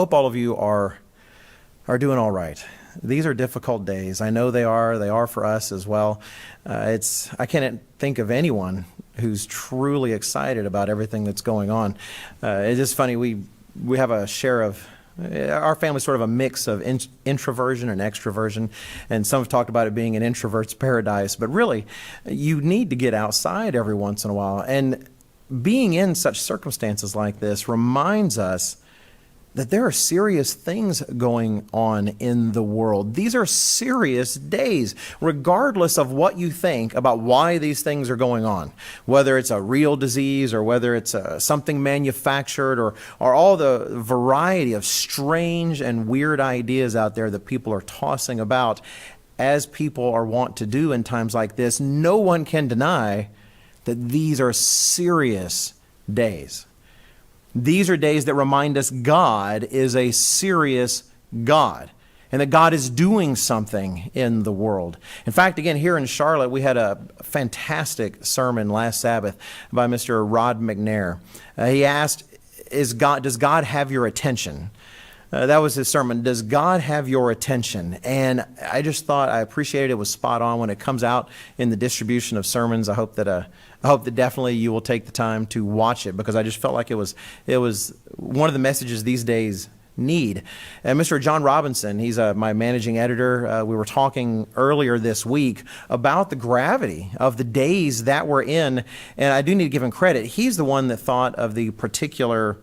hope all of you are doing all right. These are difficult days. I know they are. They are for us as well. I can't think of anyone who's truly excited about everything that's going on. It's just funny. We have a share of our family's sort of a mix of introversion and extroversion, and some have talked about it being an introvert's paradise. But really, you need to get outside every once in a while. And being in such circumstances like this reminds us that there are serious things going on in the world. These are serious days, regardless of what you think about why these things are going on, whether it's a real disease or whether it's something manufactured or all the variety of strange and weird ideas out there that people are tossing about, as people are wont to do in times like this. No one can deny that these are serious days. These are days that remind us God is a serious God and that God is doing something in the world. In fact, again, here in Charlotte, we had a fantastic sermon last Sabbath by Mr. Rod McNair. He asked, does God have your attention? That was his sermon. Does God have your attention? And I just thought, I appreciated it. It was spot on when it comes out in the distribution of sermons. I hope that definitely you will take the time to watch it, because I just felt like it was one of the messages these days need. And Mr. John Robinson, he's my managing editor. We were talking earlier this week about the gravity of the days that we're in, and I do need to give him credit. He's the one that thought of the particular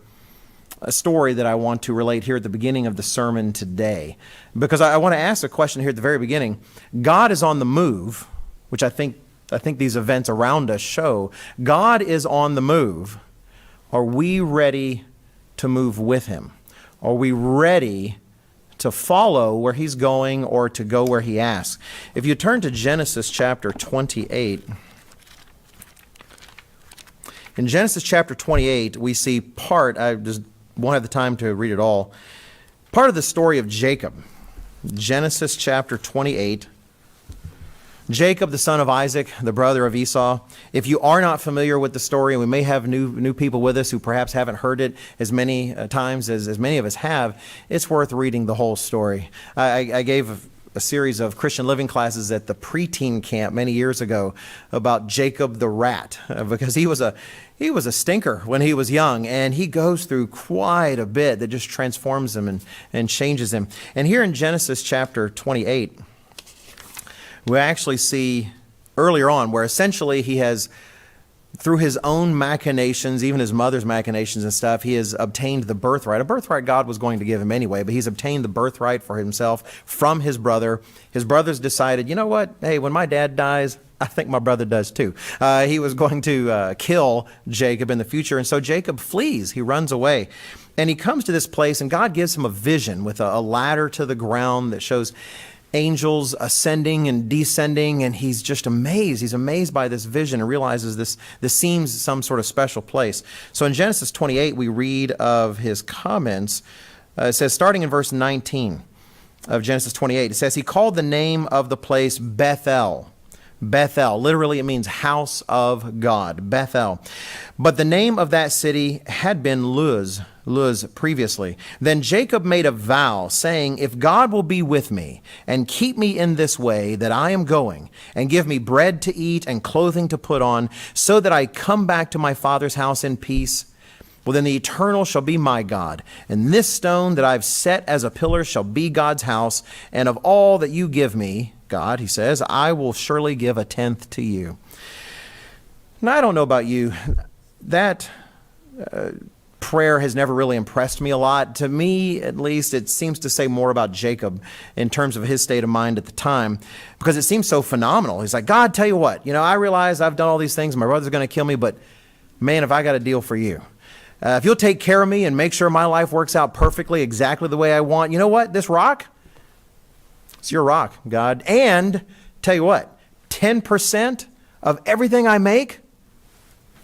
story that I want to relate here at the beginning of the sermon today, because I want to ask a question here at the very beginning. God is on the move, which I think these events around us show. God is on the move. Are we ready to move with him? Are we ready to follow where he's going or to go where he asks? If you turn to Genesis chapter 28, in Genesis chapter 28, we see I just won't have the time to read it all, part of the story of Jacob. Genesis chapter 28. Jacob, the son of Isaac, the brother of Esau. If you are not familiar with the story, and we may have new people with us who perhaps haven't heard it as many times as many of us have, it's worth reading the whole story. I gave a series of Christian living classes at the preteen camp many years ago about Jacob the rat, because he was a stinker when he was young, and he goes through quite a bit that just transforms him and changes him. And here in Genesis chapter 28, we actually see earlier on where essentially he has, through his own machinations, even his mother's machinations and stuff, he has obtained the birthright. A birthright God was going to give him anyway, but he's obtained the birthright for himself from his brother. His brothers decided, you know what? Hey, when my dad dies, I think my brother does too. He was going to kill Jacob in the future, and so Jacob flees. He runs away. And he comes to this place, and God gives him a vision with a ladder to the ground that shows angels ascending and descending, and he's just amazed. He's amazed by this vision and realizes this seems some sort of special place. So in Genesis 28, we read of his comments. It says, starting in verse 19 of Genesis 28, it says, he called the name of the place Bethel. Bethel, literally it means house of God, Bethel. But the name of that city had been Luz previously. Then Jacob made a vow, saying, if God will be with me and keep me in this way that I am going, and give me bread to eat and clothing to put on, so that I come back to my father's house in peace, well, then the Eternal shall be my God, and this stone that I've set as a pillar shall be God's house, and of all that you give me, God, he says, I will surely give 1/10 to you. Now, I don't know about you, that prayer has never really impressed me a lot. To me, at least, it seems to say more about Jacob in terms of his state of mind at the time, because it seems so phenomenal. He's like, God, tell you what, I realize I've done all these things. My brother's going to kill me, but man, have I got a deal for you. If you'll take care of me and make sure my life works out perfectly, exactly the way I want, you know what? This rock, it's your rock, God. And tell you what, 10% of everything I make,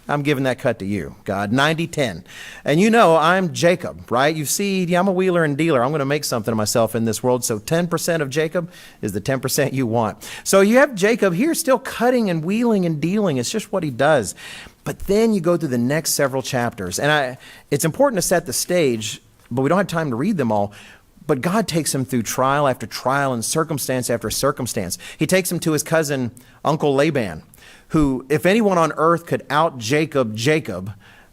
I'm giving that cut to you, God, 90-10. And I'm Jacob, right? You see, I'm a wheeler and dealer. I'm going to make something of myself in this world. So 10% of Jacob is the 10% you want. So you have Jacob here still cutting and wheeling and dealing. It's just what he does. But then you go through the next several chapters. And it's important to set the stage but we don't have time to read them all. But God takes him through trial after trial and circumstance after circumstance. He takes him to his cousin, Uncle Laban, who, if anyone on earth could out Jacob,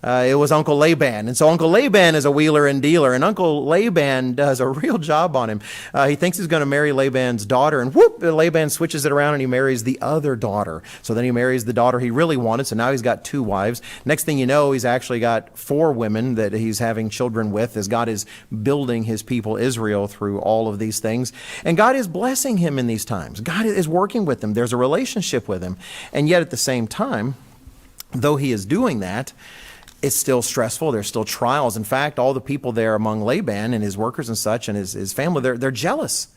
it was Uncle Laban. And so Uncle Laban is a wheeler and dealer, and Uncle Laban does a real job on him. He thinks he's going to marry Laban's daughter, and whoop, Laban switches it around and he marries the other daughter. So then he marries the daughter he really wanted, so now he's got 2 wives. Next thing you know, he's actually got 4 women that he's having children with as God is building his people Israel through all of these things. And God is blessing him in these times. God is working with him. There's a relationship with him. And yet at the same time, though he is doing that, it's still stressful. There's still trials. In fact, all the people there among Laban and his workers and such and his family, they're jealous.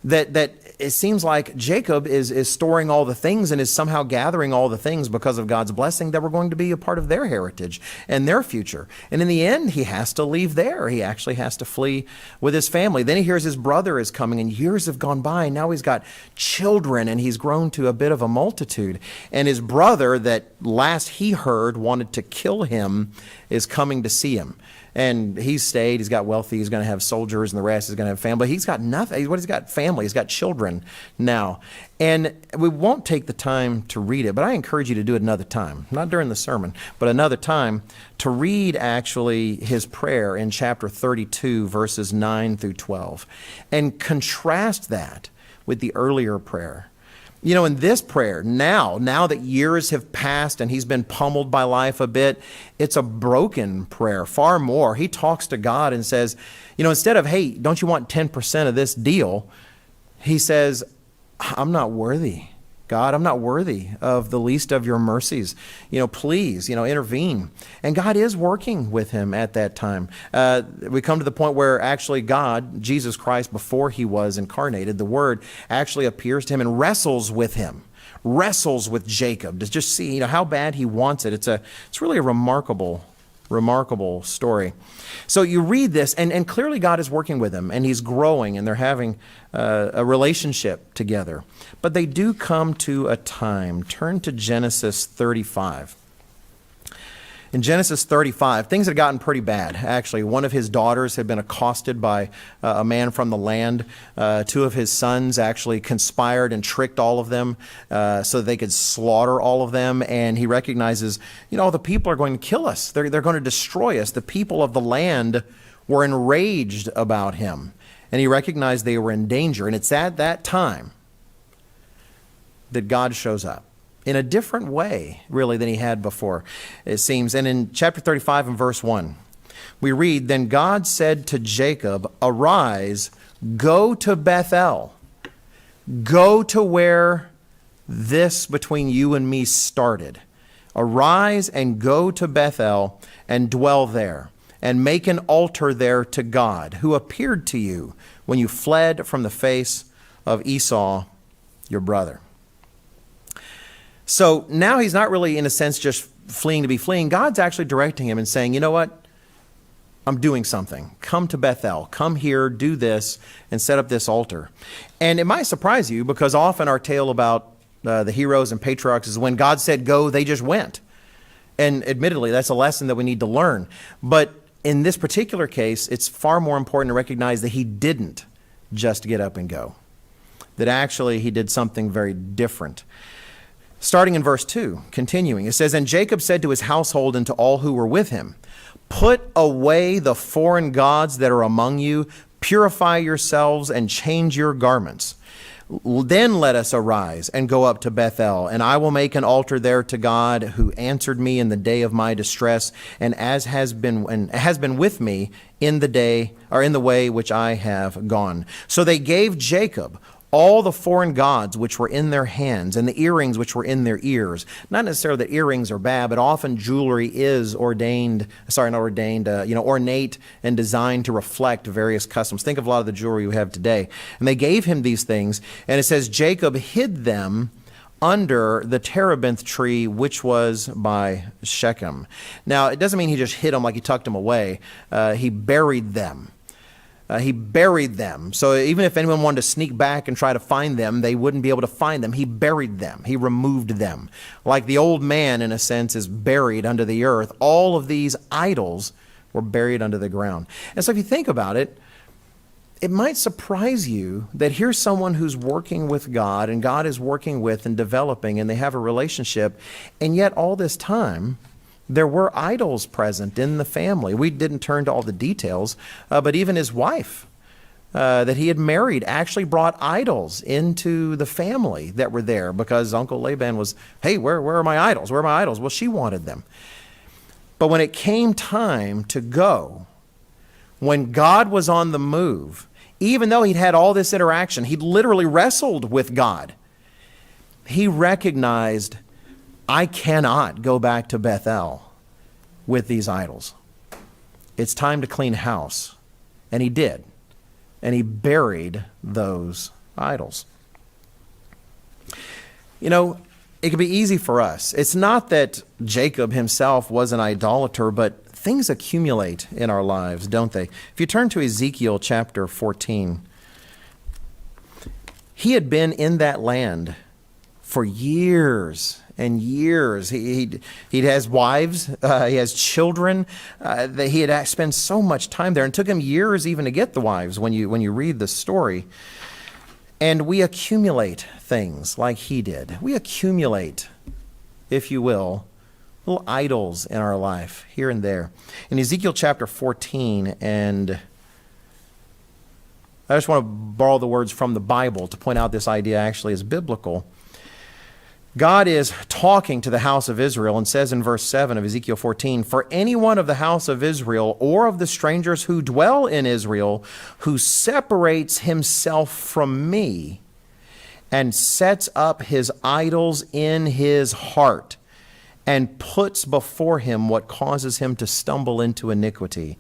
That it seems like Jacob is storing all the things and is somehow gathering all the things because of God's blessing that were going to be a part of their heritage and their future. And in the end, he has to leave there. He actually has to flee with his family. Then he hears his brother is coming, and years have gone by, and now he's got children, and he's grown to a bit of a multitude. And his brother that last he heard wanted to kill him is coming to see him. And he's stayed, he's got wealthy, he's going to have soldiers and the rest, he's going to have family. He's got nothing. He's got family, he's got children now. And we won't take the time to read it, but I encourage you to do it another time. Not during the sermon, but another time to read actually his prayer in chapter 32, verses 9 through 12. And contrast that with the earlier prayer. You know, in this prayer, now that years have passed and he's been pummeled by life a bit, it's a broken prayer, far more. He talks to God and says, you know, instead of, hey, don't you want 10% of this deal? He says, I'm not worthy. God, I'm not worthy of the least of your mercies. You know, please, intervene. And God is working with him at that time. We come to the point where actually God, Jesus Christ, before he was incarnated, the Word actually appears to him and wrestles with him, wrestles with Jacob to just see, how bad he wants it. It's really a remarkable story. So you read this, and clearly God is working with him, and he's growing, and they're having a relationship together. But they do come to a time. Turn to Genesis 35. In Genesis 35, things had gotten pretty bad, actually. One of his daughters had been accosted by a man from the land. 2 of his sons actually conspired and tricked all of them so that they could slaughter all of them. And he recognizes, the people are going to kill us. They're going to destroy us. The people of the land were enraged about him. And he recognized they were in danger. And it's at that time that God shows up in a different way, really, than he had before, it seems. And in chapter 35 and verse 1, we read, Then God said to Jacob, Arise, go to Bethel. Go to where this between you and me started. Arise and go to Bethel and dwell there, and make an altar there to God, who appeared to you when you fled from the face of Esau, your brother. So now he's not really, in a sense, just fleeing to be fleeing. God's actually directing him and saying, you know what? I'm doing something. Come to Bethel. Come here, do this, and set up this altar. And it might surprise you, because often our tale about the heroes and patriarchs is when God said go, they just went. And admittedly, that's a lesson that we need to learn. But in this particular case, it's far more important to recognize that he didn't just get up and go. That actually he did something very different. Starting in verse 2, continuing, it says, And Jacob said to his household and to all who were with him, Put away the foreign gods that are among you, purify yourselves and change your garments. Then let us arise and go up to Bethel, and I will make an altar there to God, who answered me in the day of my distress, and has been with me in the day, or in the way which I have gone. So they gave Jacob all the foreign gods which were in their hands, and the earrings which were in their ears. Not necessarily that earrings are bad, but often jewelry is ornate and designed to reflect various customs. Think of a lot of the jewelry we have today. And they gave him these things, and it says Jacob hid them under the terebinth tree, which was by Shechem. Now, it doesn't mean he just hid them like he tucked them away. He buried them. He buried them. So even if anyone wanted to sneak back and try to find them, they wouldn't be able to find them. He buried them. He removed them. Like the old man, in a sense, is buried under the earth. All of these idols were buried under the ground. And so if you think about it, it might surprise you that here's someone who's working with God and God is working with and developing and they have a relationship, and yet all this time there were idols present in the family. We didn't turn to all the details, but even his wife that he had married actually brought idols into the family that were there because Uncle Laban was, hey, where are my idols? Where are my idols? Well, she wanted them. But when it came time to go, when God was on the move, even though he'd had all this interaction, he'd literally wrestled with God, he recognized, I cannot go back to Bethel with these idols. It's time to clean house. And he did. And he buried those idols. You know, it can be easy for us. It's not that Jacob himself was an idolater, but things accumulate in our lives, don't they? If you turn to Ezekiel chapter 14, he had been in that land for years and years. He has wives, he has children. He had spent so much time there, and it took him years even to get the wives when you read the story. And we accumulate things like he did. We accumulate, if you will, little idols in our life here and there. In Ezekiel chapter 14, and I just want to borrow the words from the Bible to point out this idea actually is biblical. God is talking to the house of Israel and says in verse 7 of Ezekiel 14, "For anyone of the house of Israel or of the strangers who dwell in Israel who separates himself from me and sets up his idols in his heart and puts before him what causes him to stumble into iniquity,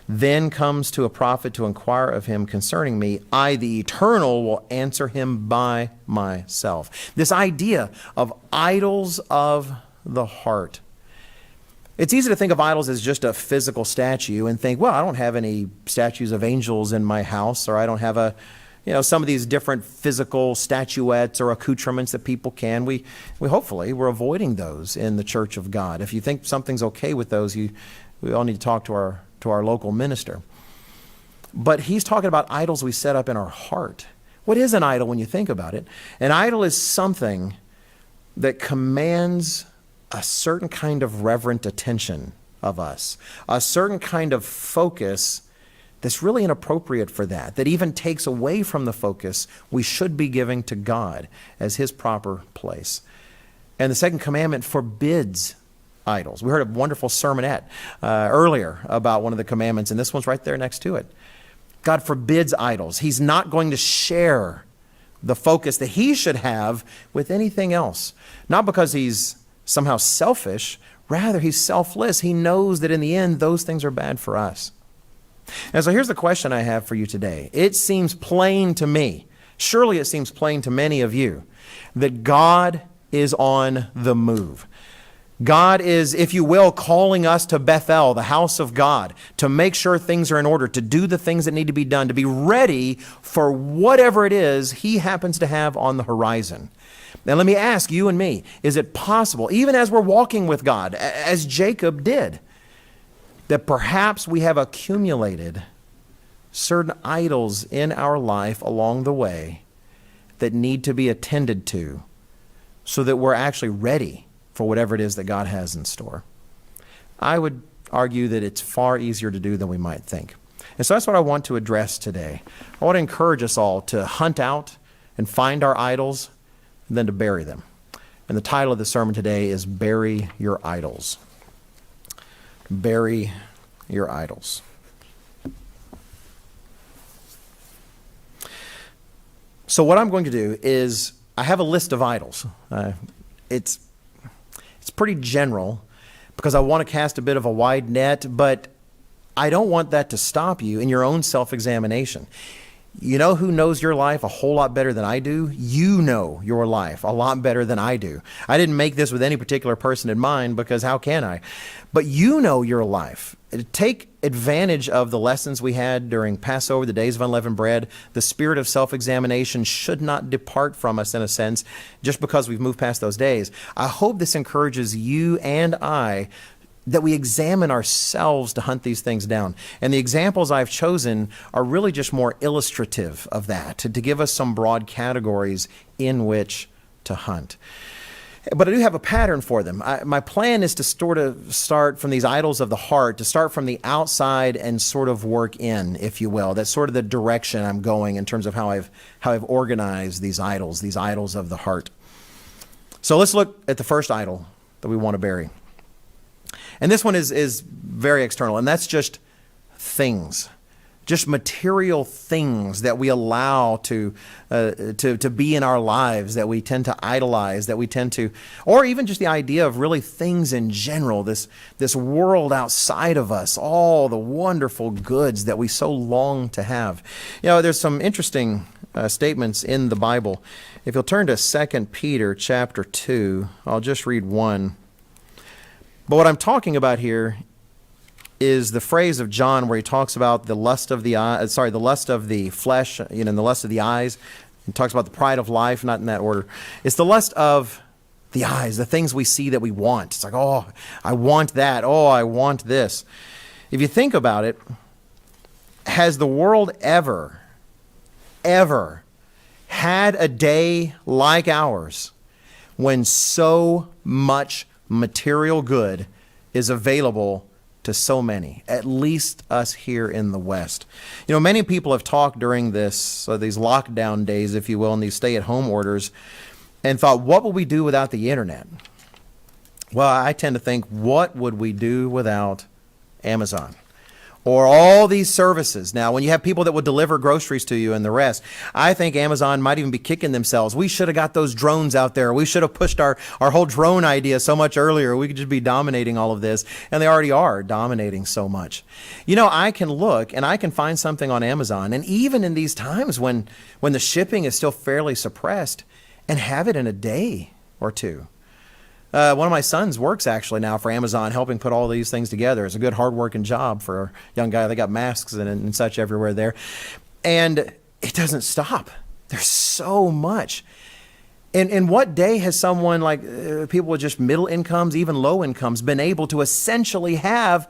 then comes to a prophet to inquire of him concerning me, I, the Eternal, will answer him by myself." This idea of idols of the heart. It's easy to think of idols as just a physical statue and think, well, I don't have any statues of angels in my house, or I don't have some of these different physical statuettes or accoutrements that people can. We hopefully we're avoiding those in the Church of God. If you think something's okay with those, we all need to talk to our local minister. But he's talking about idols we set up in our heart. What is an idol when you think about it? An idol is something that commands a certain kind of reverent attention of us, a certain kind of focus that's really inappropriate for that even takes away from the focus we should be giving to God as his proper place. And the second commandment forbids idols. We heard a wonderful sermonette earlier about one of the commandments, and this one's right there next to it. God forbids idols. He's not going to share the focus that he should have with anything else. Not because he's somehow selfish, rather he's selfless. He knows that in the end, those things are bad for us. And so here's the question I have for you today. It seems plain to me, surely it seems plain to many of you, that God is on the move. God is, if you will, calling us to Bethel, the house of God, to make sure things are in order, to do the things that need to be done, to be ready for whatever it is he happens to have on the horizon. Now let me ask you and me, is it possible, even as we're walking with God, as Jacob did, that perhaps we have accumulated certain idols in our life along the way that need to be attended to so that we're actually ready for whatever it is that God has in store? I would argue that it's far easier to do than we might think. And so that's what I want to address today. I want to encourage us all to hunt out and find our idols and then to bury them. And the title of the sermon today is Bury Your Idols. Bury your idols. So what I'm going to do is, I have a list of idols. It's pretty general because I want to cast a bit of a wide net, but I don't want that to stop you in your own self-examination. You know who knows your life a whole lot better than I do? You know your life a lot better than I do. I didn't make this with any particular person in mind because how can I? But you know your life. Take advantage of the lessons we had during Passover, the days of unleavened bread. The spirit of self-examination should not depart from us in a sense just because we've moved past those days. I hope this encourages you and I that we examine ourselves to hunt these things down. And the examples I've chosen are really just more illustrative of that, to give us some broad categories in which to hunt. But I do have a pattern for them. My plan is to sort of start from these idols of the heart, to start from the outside and sort of work in, if you will. That's sort of the direction I'm going in terms of how I've organized these idols of the heart. So let's look at the first idol that we want to bury. And this one is very external, and that's just things. Just material things that we allow to be in our lives, that we tend to idolize, that we tend to, or even just the idea of really things in general, this world outside of us, all the wonderful goods that we so long to have. You know, there's some interesting statements in the Bible. If you'll turn to 2 Peter chapter 2, I'll just read one. But what I'm talking about here is the phrase of John where he talks about the lust of the the lust of the flesh, and the lust of the eyes. He talks about the pride of life, not in that order. It's the lust of the eyes, the things we see that we want. It's like, oh, I want that. Oh, I want this. If you think about it, has the world ever had a day like ours when so much material good is available to so many, at least us here in the West? You know, many people have talked during these lockdown days, if you will, and these stay-at-home orders, and thought, what would we do without the internet? Well, I tend to think, what would we do without Amazon? Or all these services. Now, when you have people that would deliver groceries to you and the rest, I think Amazon might even be kicking themselves. We should have got those drones out there. We should have pushed our whole drone idea so much earlier. We could just be dominating all of this. And they already are dominating so much. You know, I can look and I can find something on Amazon, and even in these times when the shipping is still fairly suppressed, and have it in a day or two. One of my sons works actually now for Amazon, helping put all these things together. It's a good, hard-working job for a young guy. They got masks and such everywhere there. And it doesn't stop. There's so much. In what day has someone like people with just middle incomes, even low incomes, been able to essentially have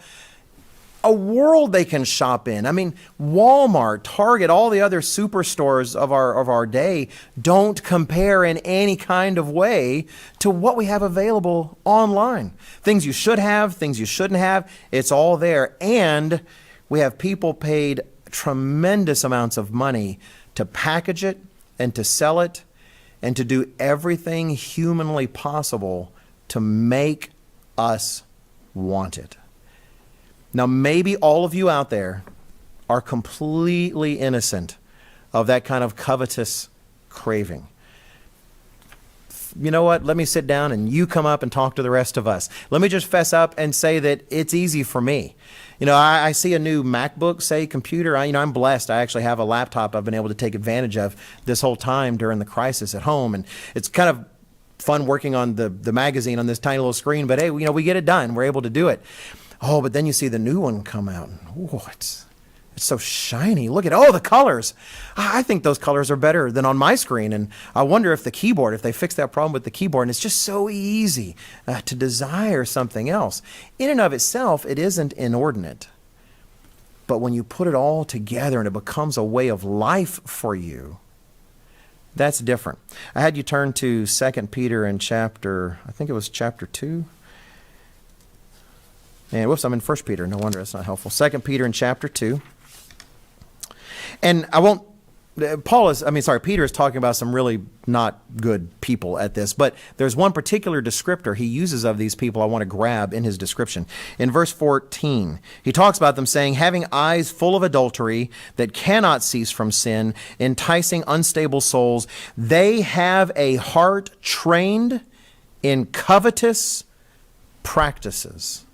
a world they can shop in? I mean, Walmart, Target, all the other superstores of our day don't compare in any kind of way to what we have available online. Things you should have, things you shouldn't have, it's all there. And we have people paid tremendous amounts of money to package it and to sell it and to do everything humanly possible to make us want it. Now, maybe all of you out there are completely innocent of that kind of covetous craving. You know what? Let me sit down and you come up and talk to the rest of us. Let me just fess up and say that it's easy for me. You know, I see a new MacBook, say, computer. I'm blessed. I actually have a laptop I've been able to take advantage of this whole time during the crisis at home. And it's kind of fun working on the magazine on this tiny little screen. But hey, we get it done. We're able to do it. Oh, but then you see the new one come out. Oh, it's so shiny. Look at, the colors. I think those colors are better than on my screen. And I wonder if they fix that problem with the keyboard. And it's just so easy to desire something else. In and of itself, it isn't inordinate. But when you put it all together and it becomes a way of life for you, that's different. I had you turn to 2 Peter in chapter 2. And whoops, I'm in 1 Peter. No wonder that's not helpful. 2 Peter in chapter 2. And Peter is talking about some really not good people at this, but there's one particular descriptor he uses of these people I want to grab in his description. In verse 14, he talks about them saying, having eyes full of adultery that cannot cease from sin, enticing unstable souls, they have a heart trained in covetous practices.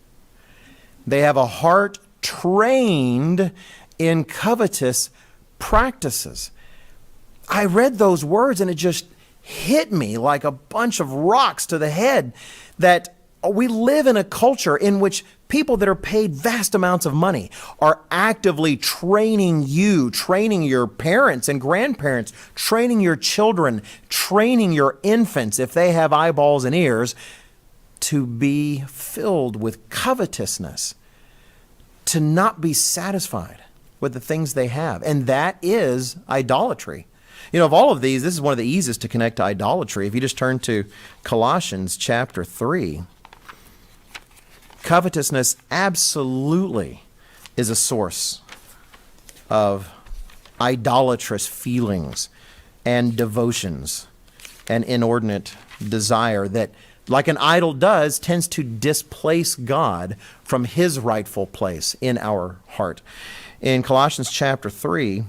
They have a heart trained in covetous practices. I read those words and it just hit me like a bunch of rocks to the head that we live in a culture in which people that are paid vast amounts of money are actively training you, training your parents and grandparents, training your children, training your infants, if they have eyeballs and ears, to be filled with covetousness, to not be satisfied with the things they have. And that is idolatry. You know, of all of these, this is one of the easiest to connect to idolatry. If you just turn to Colossians chapter 3, covetousness absolutely is a source of idolatrous feelings and devotions and inordinate desire that, like an idol does, tends to displace God from his rightful place in our heart. In Colossians chapter 3,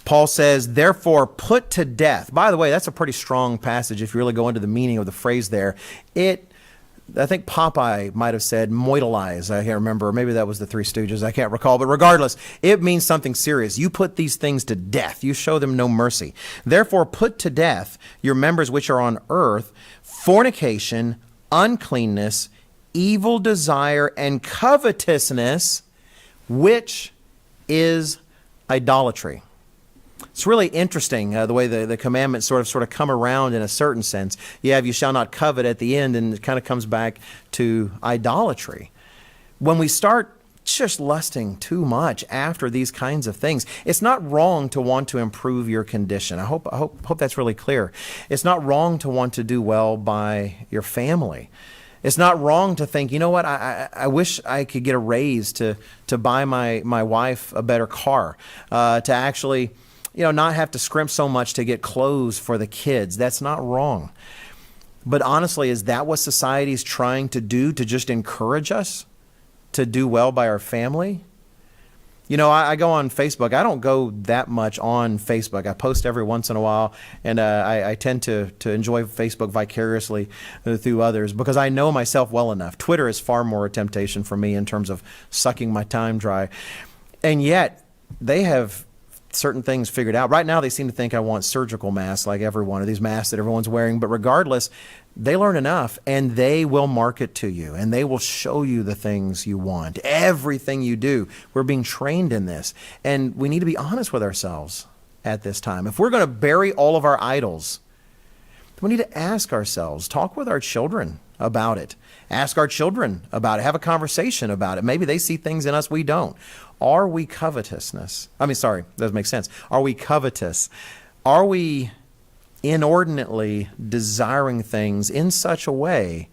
Paul says, therefore put to death. By the way, that's a pretty strong passage if you really go into the meaning of the phrase there. I think Popeye might have said moitalize. I can't remember. Maybe that was the Three Stooges. I can't recall. But regardless, it means something serious. You put these things to death. You show them no mercy. Therefore, put to death your members which are on earth, fornication, uncleanness, evil desire, and covetousness, which is idolatry. It's really interesting the way the commandments sort of come around in a certain sense. You have you shall not covet at the end, and it kind of comes back to idolatry. When we start just lusting too much after these kinds of things, it's not wrong to want to improve your condition. I hope that's really clear. It's not wrong to want to do well by your family. It's not wrong to think, you know what, I wish I could get a raise to buy my wife a better car, to actually not have to scrimp so much to get clothes for the kids. That's not wrong. But honestly, is that what society is trying to do, to just encourage us to do well by our family? I go on Facebook. I don't go that much on Facebook. I post every once in a while, and I tend to enjoy Facebook vicariously through others because I know myself well enough. Twitter is far more a temptation for me in terms of sucking my time dry. And yet, they have certain things figured out. Right now, they seem to think I want surgical masks like everyone, or these masks that everyone's wearing. But regardless, they learn enough, and they will market to you, and they will show you the things you want. Everything you do, we're being trained in this. And we need to be honest with ourselves at this time. If we're going to bury all of our idols, we need to ask ourselves, talk with our children about it. Ask our children about it. Have a conversation about it. Maybe they see things in us we don't. Are we covetousness? Doesn't make sense. Are we covetous? Are we inordinately desiring things in such a way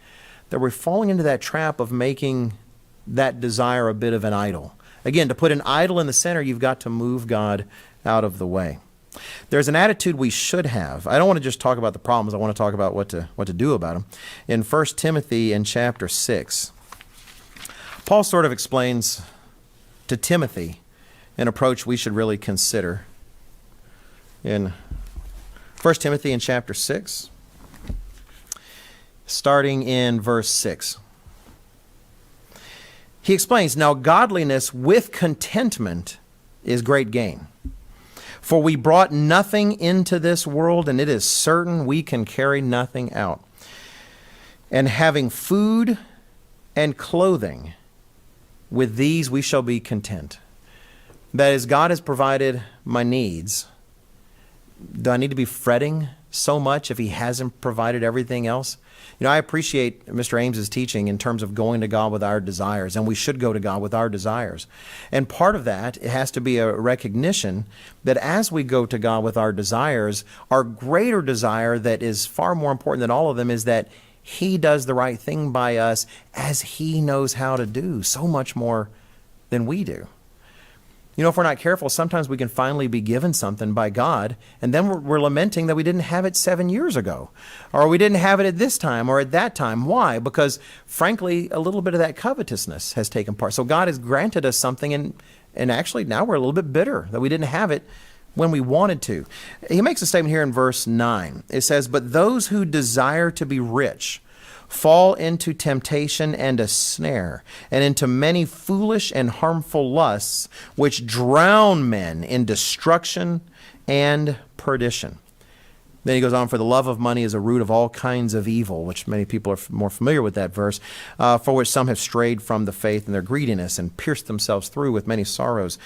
that we're falling into that trap of making that desire a bit of an idol? Again, to put an idol in the center, you've got to move God out of the way. There's an attitude we should have. I don't want to just talk about the problems. I want to talk about what to do about them. In 1 Timothy in chapter 6, Paul sort of explains to Timothy an approach we should really consider. In 1 Timothy in chapter 6, starting in verse 6. He explains, now godliness with contentment is great gain. For we brought nothing into this world, and it is certain we can carry nothing out. And having food and clothing, with these we shall be content. That is, God has provided my needs. Do I need to be fretting so much if he hasn't provided everything else? I appreciate Mr. Ames's teaching in terms of going to God with our desires, and we should go to God with our desires. And part of that, it has to be a recognition that as we go to God with our desires, our greater desire that is far more important than all of them is that he does the right thing by us as he knows how to do, so much more than we do. If we're not careful, sometimes we can finally be given something by God, and then we're lamenting that we didn't have it 7 years ago, or we didn't have it at this time or at that time. Why? Because, frankly, a little bit of that covetousness has taken part. So God has granted us something, and actually now we're a little bit bitter that we didn't have it when we wanted to. He makes a statement here in verse 9. It says, but those who desire to be rich fall into temptation and a snare, and into many foolish and harmful lusts, which drown men in destruction and perdition. Then he goes on, for the love of money is a root of all kinds of evil, which many people are more familiar with that verse, for which some have strayed from the faith in their greediness and pierced themselves through with many sorrows.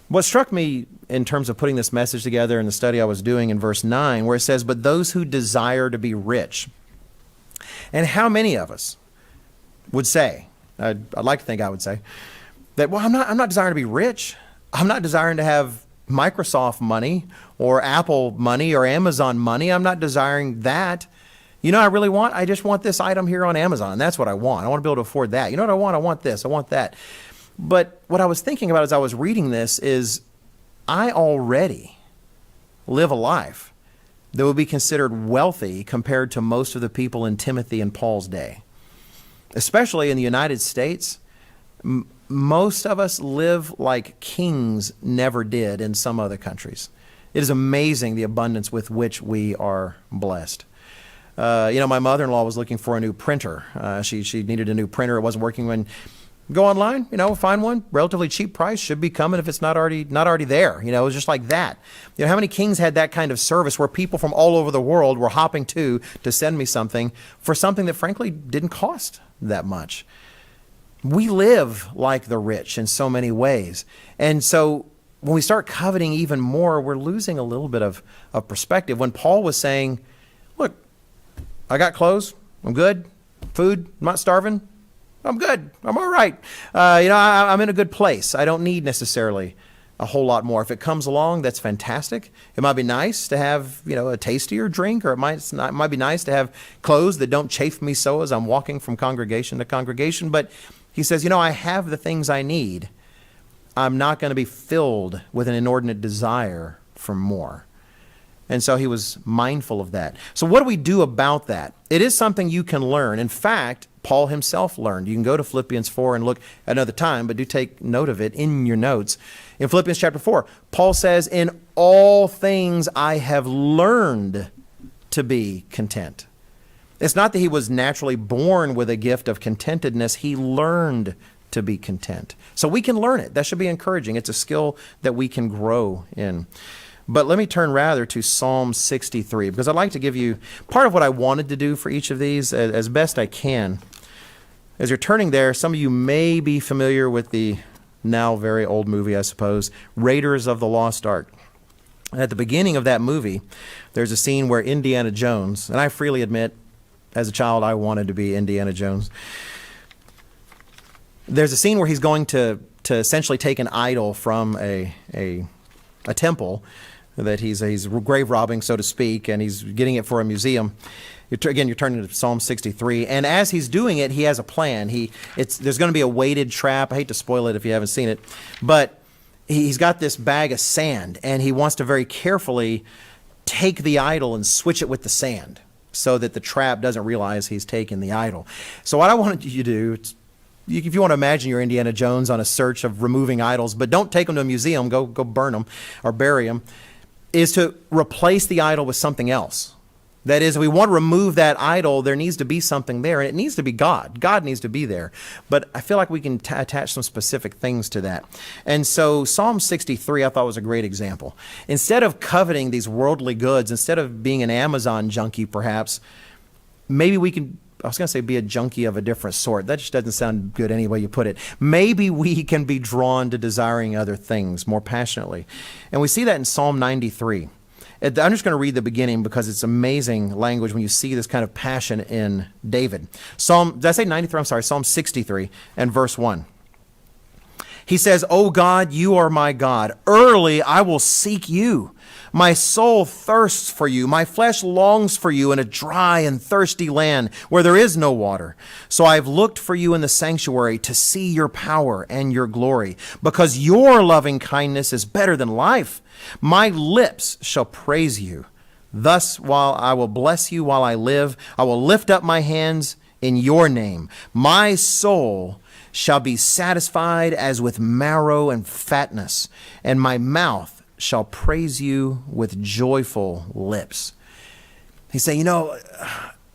What struck me in terms of putting this message together in the study I was doing in verse 9, where it says, but those who desire to be rich. And how many of us would say, I'd like to think I would say, that, well, I'm not desiring to be rich. I'm not desiring to have Microsoft money or Apple money or Amazon money. I'm not desiring that. You know what I really want? I just want this item here on Amazon. That's what I want. I want to be able to afford that. You know what I want? I want this. I want that. But what I was thinking about as I was reading this is I already live a life that would be considered wealthy compared to most of the people in Timothy and Paul's day. Especially in the United States, most of us live like kings never did in some other countries. It is amazing the abundance with which we are blessed. My mother-in-law was looking for a new printer. She needed a new printer. It wasn't working. When go online, find one, relatively cheap price, should be coming if it's not already there. It was just like that. How many kings had that kind of service where people from all over the world were hopping to send me something for something that frankly didn't cost that much? We live like the rich in so many ways. And so when we start coveting even more, we're losing a little bit of perspective. When Paul was saying, look, I got clothes, I'm good, food, I'm not starving, I'm good, I'm all right. I'm in a good place. I don't need necessarily a whole lot more. If it comes along, that's fantastic. It might be nice to have, a tastier drink, or it might be nice to have clothes that don't chafe me so as I'm walking from congregation to congregation. But he says, I have the things I need. I'm not going to be filled with an inordinate desire for more. And so he was mindful of that. So what do we do about that? It is something you can learn. In fact, Paul himself learned. You can go to Philippians 4 and look at another time, but do take note of it in your notes. In Philippians chapter 4, Paul says, in all things I have learned to be content. It's not that he was naturally born with a gift of contentedness. He learned to be content. So we can learn it. That should be encouraging. It's a skill that we can grow in. But let me turn rather to Psalm 63, because I'd like to give you part of what I wanted to do for each of these as best I can. As you're turning there, some of you may be familiar with the now very old movie, I suppose, Raiders of the Lost Ark. At the beginning of that movie, there's a scene where Indiana Jones, and I freely admit, as a child, I wanted to be Indiana Jones. There's a scene where he's going to essentially take an idol from a temple that he's grave robbing, so to speak, and he's getting it for a museum. You're turning to Psalm 63, and as he's doing it, he has a plan. There's going to be a weighted trap. I hate to spoil it if you haven't seen it, but he's got this bag of sand, and he wants to very carefully take the idol and switch it with the sand so that the trap doesn't realize he's taken the idol. So what I wanted you to do, if you want to imagine you're Indiana Jones on a search of removing idols, but don't take them to a museum, go burn them or bury them, is to replace the idol with something else. That is, if we want to remove that idol, there needs to be something there, and it needs to be God. God needs to be there. But I feel like we can attach some specific things to that. And so Psalm 63 I thought was a great example. Instead of coveting these worldly goods, instead of being an Amazon junkie perhaps, maybe we can, I was going to say be a junkie of a different sort. That just doesn't sound good any way you put it. Maybe we can be drawn to desiring other things more passionately. And we see that in Psalm 93. I'm just going to read the beginning because it's amazing language when you see this kind of passion in David. Did I say 93? I'm sorry, Psalm 63 and verse 1. He says, "O God, you are my God. Early I will seek you. My soul thirsts for you. My flesh longs for you in a dry and thirsty land where there is no water. So I have looked for you in the sanctuary to see your power and your glory, because your loving kindness is better than life. My lips shall praise you. Thus, while I will bless you while I live, I will lift up my hands in your name. My soul shall be satisfied as with marrow and fatness, and my mouth shall praise you with joyful lips." He's saying,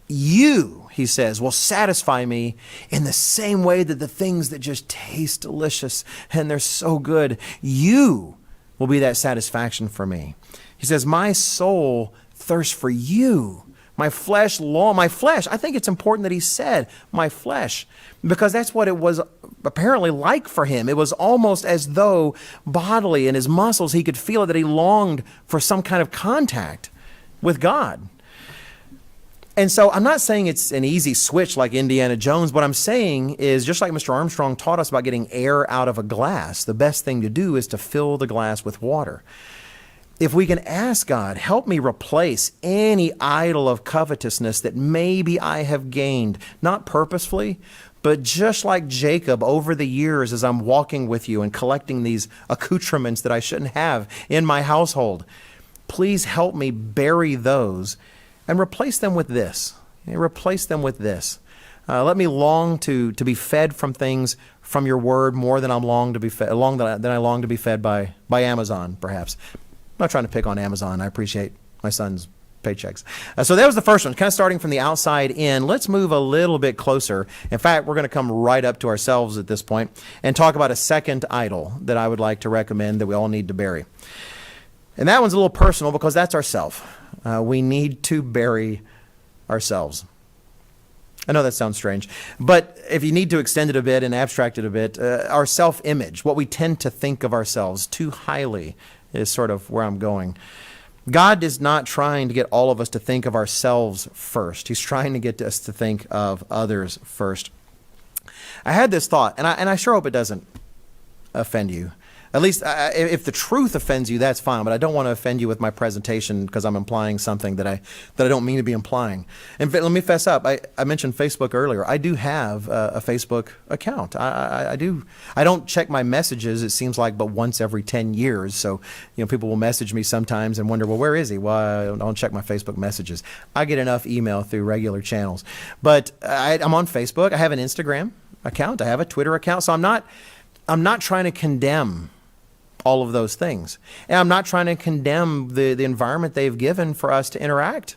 you, he says, will satisfy me in the same way that the things that just taste delicious and they're so good, you will be that satisfaction for me. He says, my soul thirsts for you. My flesh, I think it's important that he said, my flesh, because that's what it was apparently like for him. It was almost as though bodily in his muscles, he could feel that he longed for some kind of contact with God. And so I'm not saying it's an easy switch like Indiana Jones. What I'm saying is, just like Mr. Armstrong taught us about getting air out of a glass, the best thing to do is to fill the glass with water. If we can ask God, help me replace any idol of covetousness that maybe I have gained, not purposefully, but just like Jacob over the years as I'm walking with you and collecting these accoutrements that I shouldn't have in my household, please help me bury those and replace them with this. Replace them with this. Let me long to be fed from things from your word more than than I long to be fed by Amazon, perhaps. I'm not trying to pick on Amazon. I appreciate my son's paychecks. So that was the first one, kind of starting from the outside in. Let's move a little bit closer. In fact, we're going to come right up to ourselves at this point and talk about a second idol that I would like to recommend that we all need to bury. And that one's a little personal because that's ourself. We need to bury ourselves. I know that sounds strange, but if you need to extend it a bit and abstract it a bit, our self-image, what we tend to think of ourselves too highly, is sort of where I'm going. God is not trying to get all of us to think of ourselves first. He's trying to get us to think of others first. I had this thought, and I sure hope it doesn't offend you. At least if the truth offends you, that's fine, but I don't want to offend you with my presentation because I'm implying something that I don't mean to be implying. And let me fess up. I mentioned Facebook earlier. I do have a Facebook account. I do. I don't check my messages, it seems like, but once every 10 years. So, people will message me sometimes and wonder, well, where is he? Well, I don't check my Facebook messages. I get enough email through regular channels. But I'm on Facebook. I have an Instagram account. I have a Twitter account. So I'm not trying to condemn all of those things. And I'm not trying to condemn the environment they've given for us to interact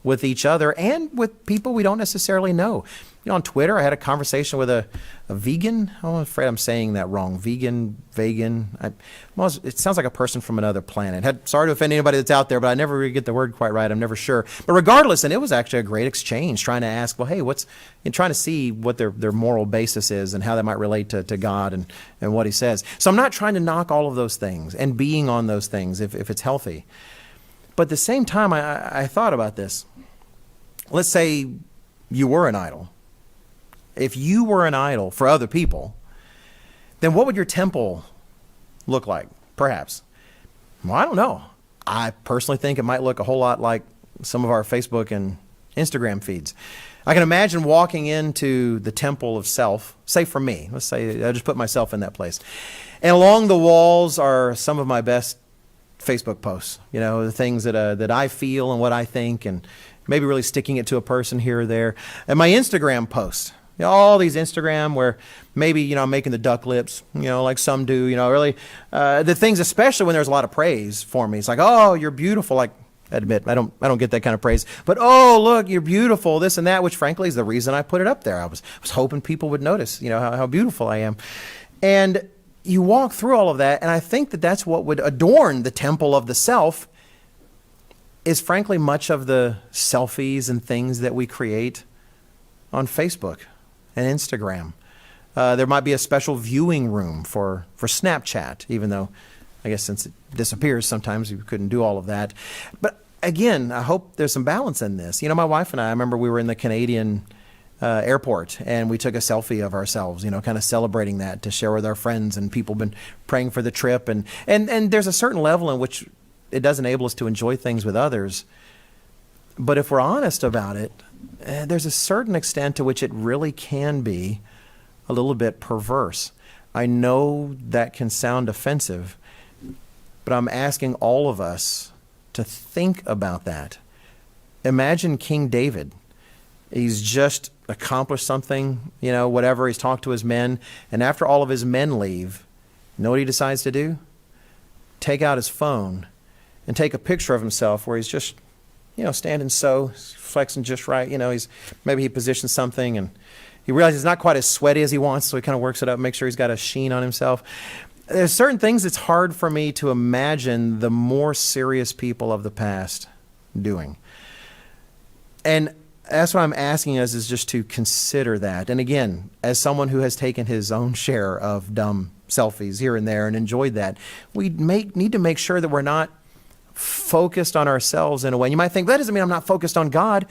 with each other and with people we don't necessarily know. On Twitter, I had a conversation with a vegan. I'm afraid I'm saying that wrong. Vegan. It sounds like a person from another planet. Sorry to offend anybody that's out there, but I never really get the word quite right. I'm never sure. But regardless, and it was actually a great exchange, trying to ask, well, hey, trying to see what their moral basis is and how that might relate to God and what he says. So I'm not trying to knock all of those things and being on those things if it's healthy. But at the same time, I thought about this. Let's say you were an idol. If you were an idol for other people, then what would your temple look like, perhaps? Well, I don't know. I personally think it might look a whole lot like some of our Facebook and Instagram feeds. I can imagine walking into the temple of self, say for me, let's say I just put myself in that place. And along the walls are some of my best Facebook posts, the things that I feel and what I think, and maybe really sticking it to a person here or there. And my Instagram posts. All these Instagram where maybe, I'm making the duck lips, like some do, really. The things, especially when there's a lot of praise for me. It's like, oh, you're beautiful. Like, I admit, I don't get that kind of praise. But, oh, look, you're beautiful, this and that, which frankly is the reason I put it up there. I was hoping people would notice, how beautiful I am. And you walk through all of that, and I think that that's what would adorn the temple of the self is frankly much of the selfies and things that we create on Facebook and Instagram. There might be a special viewing room for Snapchat, even though I guess since it disappears sometimes you couldn't do all of that. But again, I hope there's some balance in this. My wife and I remember we were in the Canadian airport and we took a selfie of ourselves, kind of celebrating that to share with our friends, and people have been praying for the trip. And there's a certain level in which it does enable us to enjoy things with others. But if we're honest about it, there's a certain extent to which it really can be a little bit perverse. I know that can sound offensive, but I'm asking all of us to think about that. Imagine King David. He's just accomplished something, whatever. He's talked to his men, and after all of his men leave, you know what he decides to do? Take out his phone and take a picture of himself where he's just standing flexing just right. Maybe he positions something and he realizes he's not quite as sweaty as he wants, so he kind of works it up, make sure he's got a sheen on himself. There's certain things it's hard for me to imagine the more serious people of the past doing. And that's what I'm asking us is just to consider that. And again, as someone who has taken his own share of dumb selfies here and there and enjoyed that, we need to make sure that we're not focused on ourselves in a way. You might think, that doesn't mean I'm not focused on God.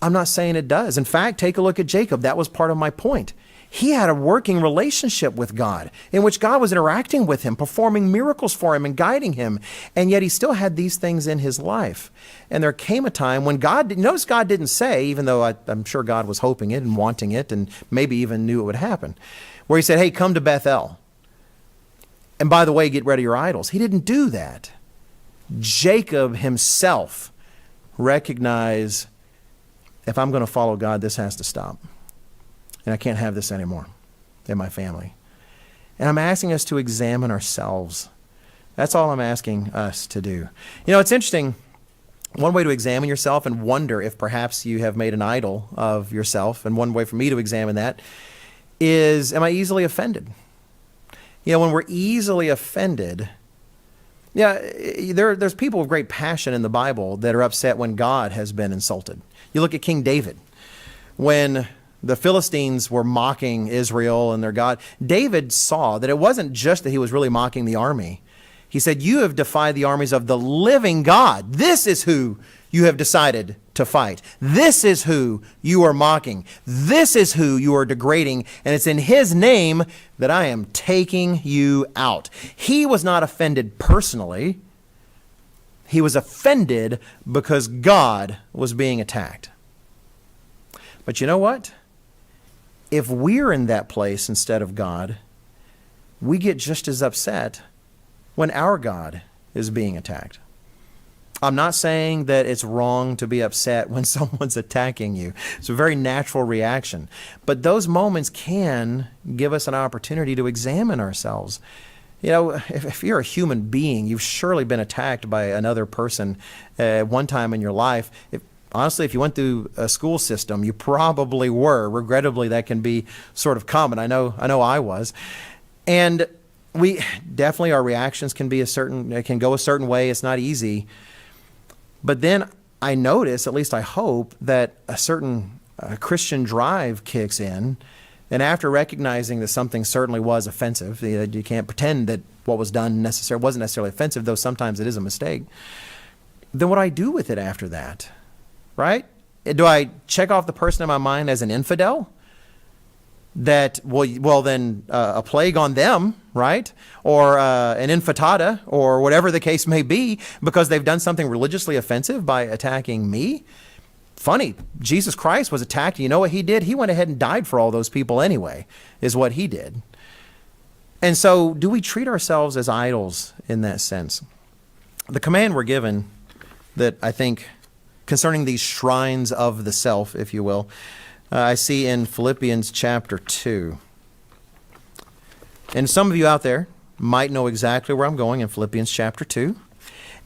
I'm not saying it does. In fact, take a look at Jacob. That was part of my point. He had a working relationship with God in which God was interacting with him, performing miracles for him and guiding him. And yet he still had these things in his life. And there came a time when notice God didn't say, even though I'm sure God was hoping it and wanting it and maybe even knew it would happen, where he said, hey, come to Bethel. And by the way, get rid of your idols. He didn't do that. Jacob himself recognized, if I'm going to follow God, this has to stop. And I can't have this anymore in my family. And I'm asking us to examine ourselves. That's all I'm asking us to do. You know, it's interesting. One way to examine yourself and wonder if perhaps you have made an idol of yourself, and one way for me to examine that is, am I easily offended? You know, when we're easily offended, there's people with great passion in the Bible that are upset when God has been insulted. You look at King David. When the Philistines were mocking Israel and their God, David saw that it wasn't just that he was really mocking the army. He said, you have defied the armies of the living God. This is who you have decided to fight. This is who you are mocking. This is who you are degrading. And it's in his name that I am taking you out. He was not offended personally. He was offended because God was being attacked. But you know what? If we're in that place instead of God, we get just as upset when our God is being attacked. I'm not saying that it's wrong to be upset when someone's attacking you. It's a very natural reaction. But those moments can give us an opportunity to examine ourselves. You know, if you're a human being, you've surely been attacked by another person at one time in your life. Honestly, if you went through a school system, you probably were. Regrettably, that can be sort of common. I know I was. And we definitely, our reactions can go a certain way. It's not easy. But then I notice, at least I hope, that a certain Christian drive kicks in. And after recognizing that something certainly was offensive, you can't pretend that what was done wasn't necessarily offensive, though sometimes it is a mistake. Then what do I do with it after that? Right? Do I check off the person in my mind as an infidel? That, then a plague on them, right? Or an infitata, or whatever the case may be, because they've done something religiously offensive by attacking me? Funny, Jesus Christ was attacked. You know what he did? He went ahead and died for all those people anyway, is what he did. And so, do we treat ourselves as idols in that sense? The command we're given that I think concerning these shrines of the self, if you will, I see in Philippians chapter 2. And some of you out there might know exactly where I'm going in Philippians chapter 2.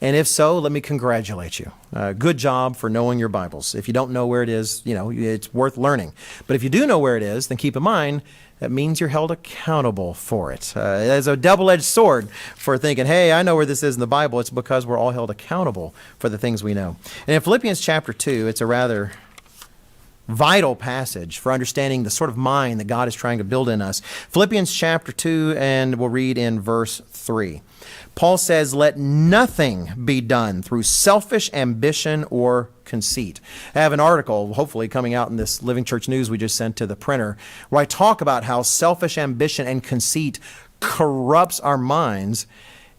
And if so, let me congratulate you. Good job for knowing your Bibles. If you don't know where it is, it's worth learning. But if you do know where it is, then keep in mind, that means you're held accountable for it. It's a double-edged sword for thinking, hey, I know where this is in the Bible. It's because we're all held accountable for the things we know. And in Philippians chapter 2, it's a rather vital passage for understanding the sort of mind that God is trying to build in us. Philippians chapter 2, and we'll read in verse 3. Paul says, let nothing be done through selfish ambition or conceit. I have an article, hopefully coming out in this Living Church News we just sent to the printer, where I talk about how selfish ambition and conceit corrupts our minds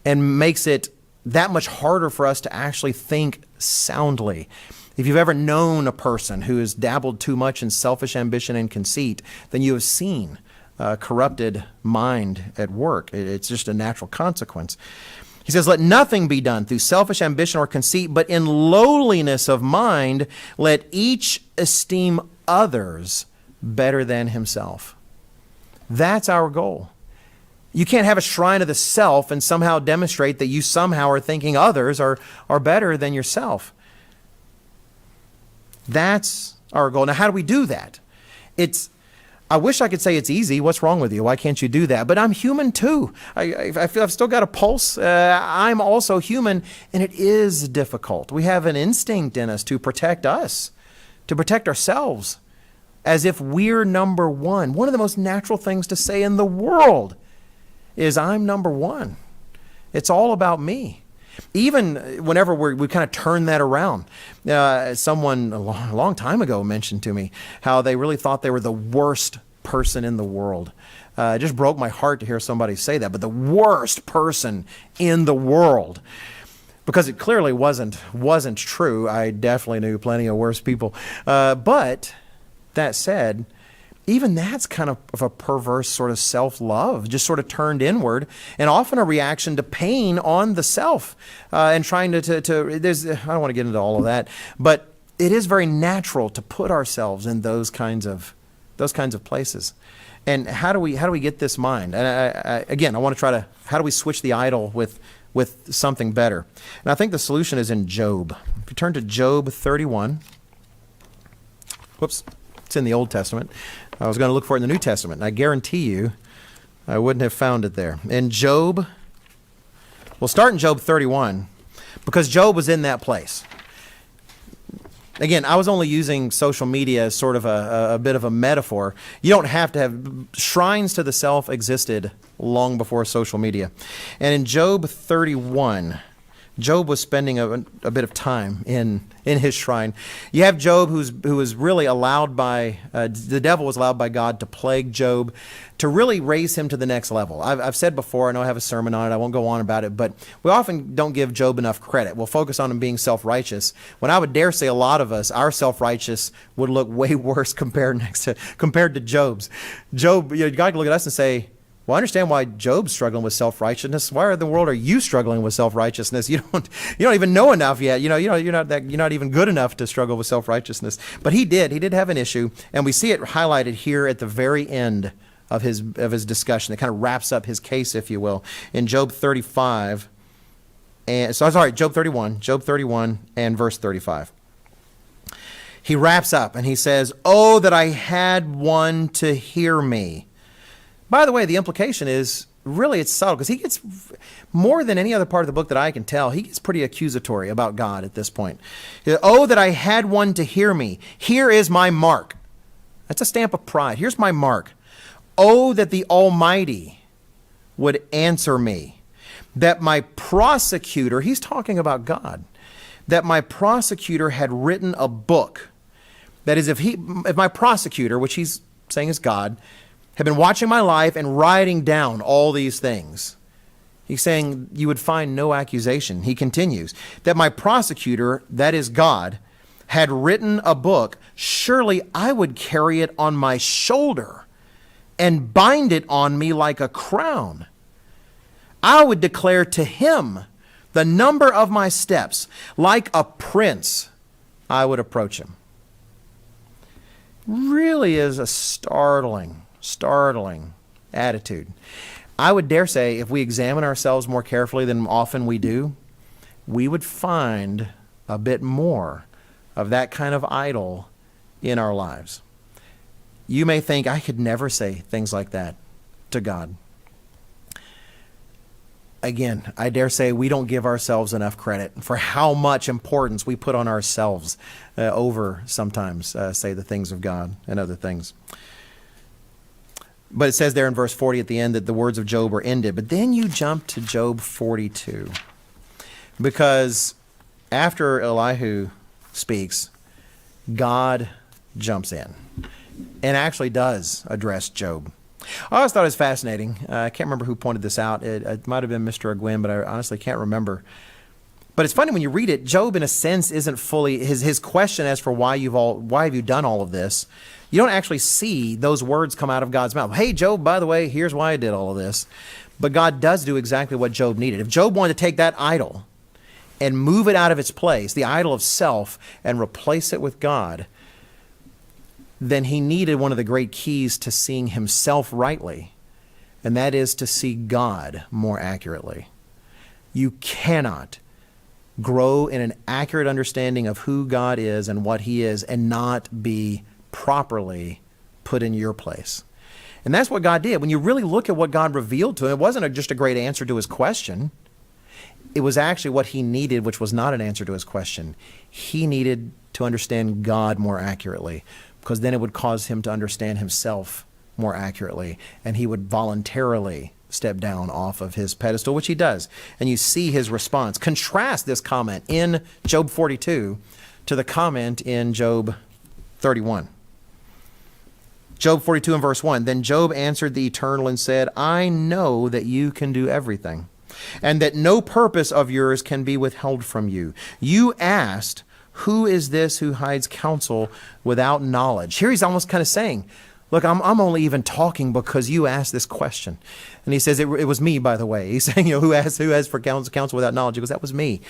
and makes it that much harder for us to actually think soundly. If you've ever known a person who has dabbled too much in selfish ambition and conceit, then you have seen a corrupted mind at work. It's just a natural consequence. He says, let nothing be done through selfish ambition or conceit, but in lowliness of mind, let each esteem others better than himself. That's our goal. You can't have a shrine of the self and somehow demonstrate that you somehow are thinking others are better than yourself. That's our goal. Now, how do we do that? I wish I could say it's easy. What's wrong with you? Why can't you do that? But I'm human too. I feel I've still got a pulse. I'm also human, and it is difficult. We have an instinct in us, to protect ourselves, as if we're number one. One of the most natural things to say in the world is, I'm number one. It's all about me. Even whenever we kind of turn that around. Someone a long time ago mentioned to me how they really thought they were the worst person in the world. It just broke my heart to hear somebody say that, but the worst person in the world. Because it clearly wasn't true. I definitely knew plenty of worse people. But that said, even that's kind of a perverse sort of self-love, just sort of turned inward, and often a reaction to pain on the self, and trying to there's, I don't want to get into all of that, but it is very natural to put ourselves in those kinds of places. And how do we get this mind? And again, I want to try to, how do we switch the idol with something better? And I think the solution is in Job. If you turn to Job 31, whoops, it's in the Old Testament. I was going to look for it in the New Testament, and I guarantee you I wouldn't have found it there. In Job, we'll start in Job 31, because Job was in that place. Again, I was only using social media as sort of a bit of a metaphor. You don't have to have, shrines to the self existed long before social media. And in Job 31, Job was spending a bit of time in his shrine. You have Job who was really allowed by, the devil was allowed by God to plague Job, to really raise him to the next level. I've said before, I know I have a sermon on it, I won't go on about it, but we often don't give Job enough credit. We'll focus on him being self-righteous, when I would dare say a lot of us, our self-righteous would look way worse compared to Job's. Job, God can look at us and say, well, I understand why Job's struggling with self-righteousness. Why in the world are you struggling with self-righteousness? You don't even know enough yet. You're not even good enough to struggle with self-righteousness. But he did have an issue, and we see it highlighted here at the very end of his discussion. It kind of wraps up his case, if you will, in Job 35. Job 31 and verse 35. He wraps up and he says, "Oh, that I had one to hear me." By the way, the implication is, really it's subtle, because he gets, more than any other part of the book that I can tell, he gets pretty accusatory about God at this point. "Oh, that I had one to hear me. Here is my mark." That's a stamp of pride. Here's my mark. "Oh, that the Almighty would answer me. That my prosecutor," he's talking about God, "that my prosecutor had written a book." That is, if my prosecutor, which he's saying is God, had been watching my life and writing down all these things. He's saying you would find no accusation. He continues, "that my prosecutor, that is God, had written a book, surely I would carry it on my shoulder and bind it on me like a crown. I would declare to him the number of my steps. Like a prince, I would approach him." Really is a startling attitude. I would dare say, if we examine ourselves more carefully than often we do, we would find a bit more of that kind of idol in our lives. You may think, I could never say things like that to God. Again, I dare say we don't give ourselves enough credit for how much importance we put on ourselves over sometimes, say, the things of God and other things. But it says there in verse 40 at the end that the words of Job are ended. But then you jump to Job 42. Because after Elihu speaks, God jumps in and actually does address Job. I always thought it was fascinating. I can't remember who pointed this out. It might have been Mr. Aguin, but I honestly can't remember. But it's funny when you read it, Job in a sense isn't fully, his question as for why have you done all of this, you don't actually see those words come out of God's mouth. "Hey, Job, by the way, here's why I did all of this." But God does do exactly what Job needed. If Job wanted to take that idol and move it out of its place, the idol of self, and replace it with God, then he needed one of the great keys to seeing himself rightly, and that is to see God more accurately. You cannot grow in an accurate understanding of who God is and what he is and not be properly put in your place. And that's what God did. When you really look at what God revealed to him, it wasn't just a great answer to his question. It was actually what he needed, which was not an answer to his question. He needed to understand God more accurately, because then it would cause him to understand himself more accurately, and he would voluntarily step down off of his pedestal, which he does. And you see his response. Contrast this comment in Job 42 to the comment in Job 31. Job 42 and verse 1, "Then Job answered the Eternal and said, I know that you can do everything, and that no purpose of yours can be withheld from you. You asked, who is this who hides counsel without knowledge?" Here he's almost kind of saying, look, I'm only even talking because you asked this question. And he says, it was me, by the way. He's saying, who asked for counsel without knowledge? He goes, that was me.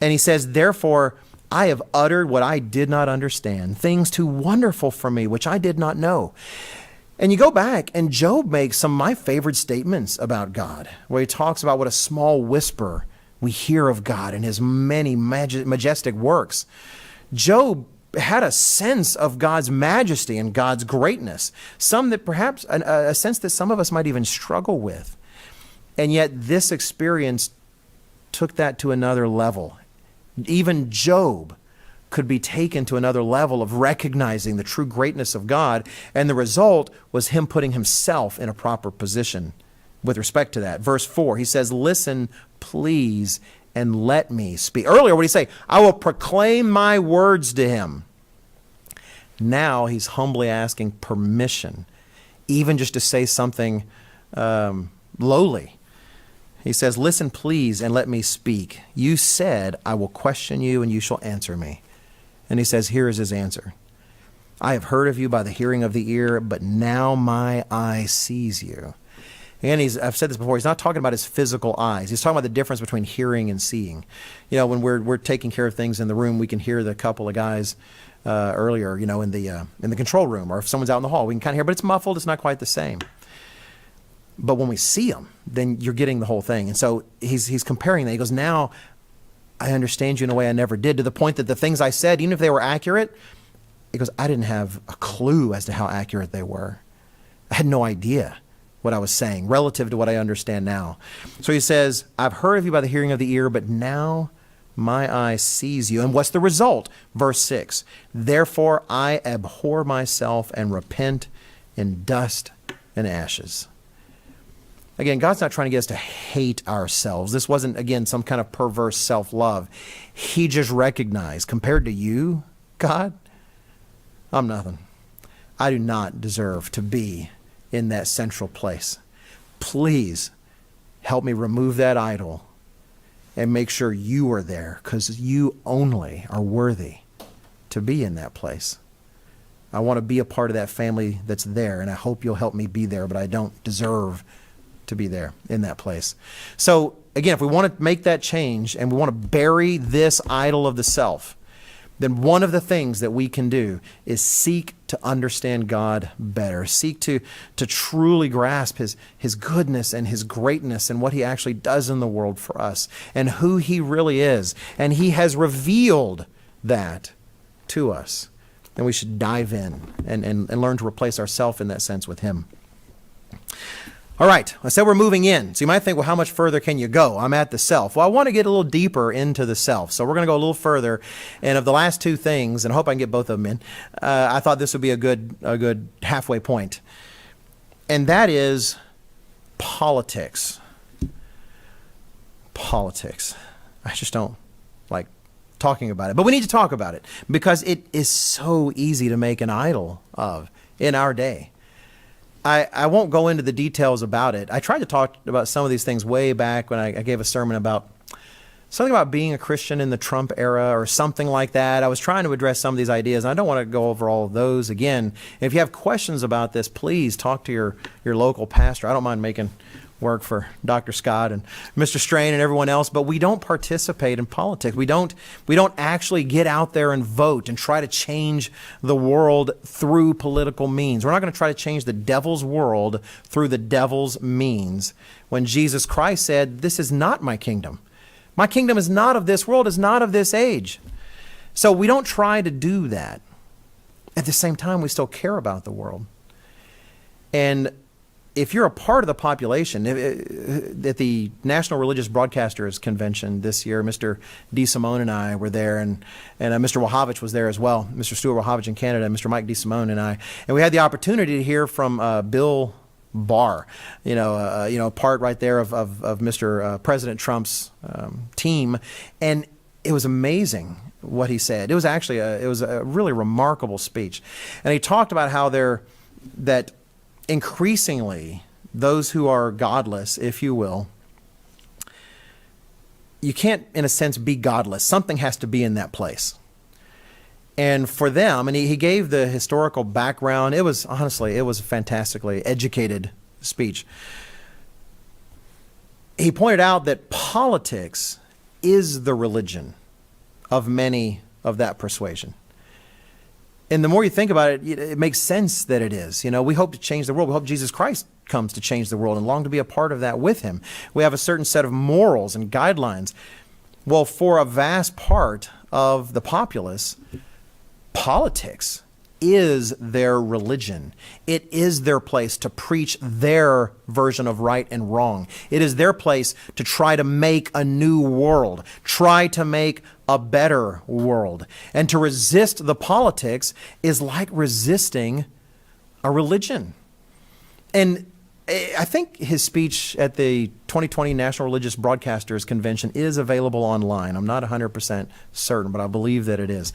And he says, therefore, I have uttered what I did not understand, things too wonderful for me, which I did not know. And you go back, and Job makes some of my favorite statements about God, where he talks about what a small whisper we hear of God and his many majestic works. Job had a sense of God's majesty and God's greatness, some that perhaps, a sense that some of us might even struggle with. And yet this experience took that to another level. Even Job could be taken to another level of recognizing the true greatness of God, and the result was him putting himself in a proper position with respect to that. Verse 4, he says, listen, please, and let me speak. Earlier, what did he say? I will proclaim my words to him. Now he's humbly asking permission, even just to say something lowly. He says, listen, please, and let me speak. You said, I will question you, and you shall answer me. And he says, here is his answer. I have heard of you by the hearing of the ear, but now my eye sees you. And I've said this before, he's not talking about his physical eyes. He's talking about the difference between hearing and seeing. When we're taking care of things in the room, we can hear the couple of guys earlier, in the control room, or if someone's out in the hall, we can kind of hear, but it's muffled, it's not quite the same. But when we see them, then you're getting the whole thing. And so he's comparing that. He goes, now I understand you in a way I never did, to the point that the things I said, even if they were accurate, he goes, I didn't have a clue as to how accurate they were. I had no idea what I was saying relative to what I understand now. So he says, I've heard of you by the hearing of the ear, but now my eye sees you. And what's the result? Verse 6, therefore I abhor myself and repent in dust and ashes. Again, God's not trying to get us to hate ourselves. This wasn't, again, some kind of perverse self-love. He just recognized, compared to you, God, I'm nothing. I do not deserve to be in that central place. Please help me remove that idol and make sure you are there, because you only are worthy to be in that place. I want to be a part of that family that's there, and I hope you'll help me be there, but I don't deserve to be there in that place. So again, if we want to make that change and we want to bury this idol of the self, then one of the things that we can do is seek to understand God better, seek to truly grasp his goodness and his greatness and what he actually does in the world for us and who he really is. And he has revealed that to us. And we should dive in and learn to replace ourselves in that sense with him. All right, I said we're moving in. So you might think, well, how much further can you go? I'm at the self. Well, I want to get a little deeper into the self. So we're going to go a little further. And of the last two things, and I hope I can get both of them in, I thought this would be a good halfway point. And that is politics. Politics. I just don't like talking about it. But we need to talk about it because it is so easy to make an idol of in our day. I won't go into the details about it. I tried to talk about some of these things way back when I gave a sermon about something about being a Christian in the Trump era or something like that. I was trying to address some of these ideas, and I don't want to go over all of those again. If you have questions about this, please talk to your local pastor. I don't mind making work for Dr. Scott and Mr. Strain and everyone else, but we don't participate in politics. We don't actually get out there and vote and try to change the world through political means. We're not going to try to change the devil's world through the devil's means. When Jesus Christ said, this is not my kingdom. My kingdom is not of this world, is not of this age. So we don't try to do that. At the same time, we still care about the world. And if you're a part of the population, at the National Religious Broadcasters Convention this year, Mr. DeSimone and I were there, and Mr. Wojciech was there as well, Mr. Stuart Wojciech in Canada, and Mr. Mike DeSimone and I. And we had the opportunity to hear from Bill Barr, part right there of Mr. President Trump's team, and it was amazing what he said. It was actually a really remarkable speech, and he talked about how that increasingly those who are godless, if you will, you can't, in a sense, be godless. Something has to be in that place. And for them, and he gave the historical background. It was a fantastically educated speech. He pointed out that politics is the religion of many of that persuasion. And the more you think about it, it makes sense that it is. We hope to change the world. We hope Jesus Christ comes to change the world and long to be a part of that with him. We have a certain set of morals and guidelines. Well, for a vast part of the populace, politics is their religion. It is their place to preach their version of right and wrong. It is their place to try to make a new world, try to make a better world. And to resist the politics is like resisting a religion. And I think his speech at the 2020 National Religious Broadcasters Convention is available online. I'm not 100% certain, but I believe that it is.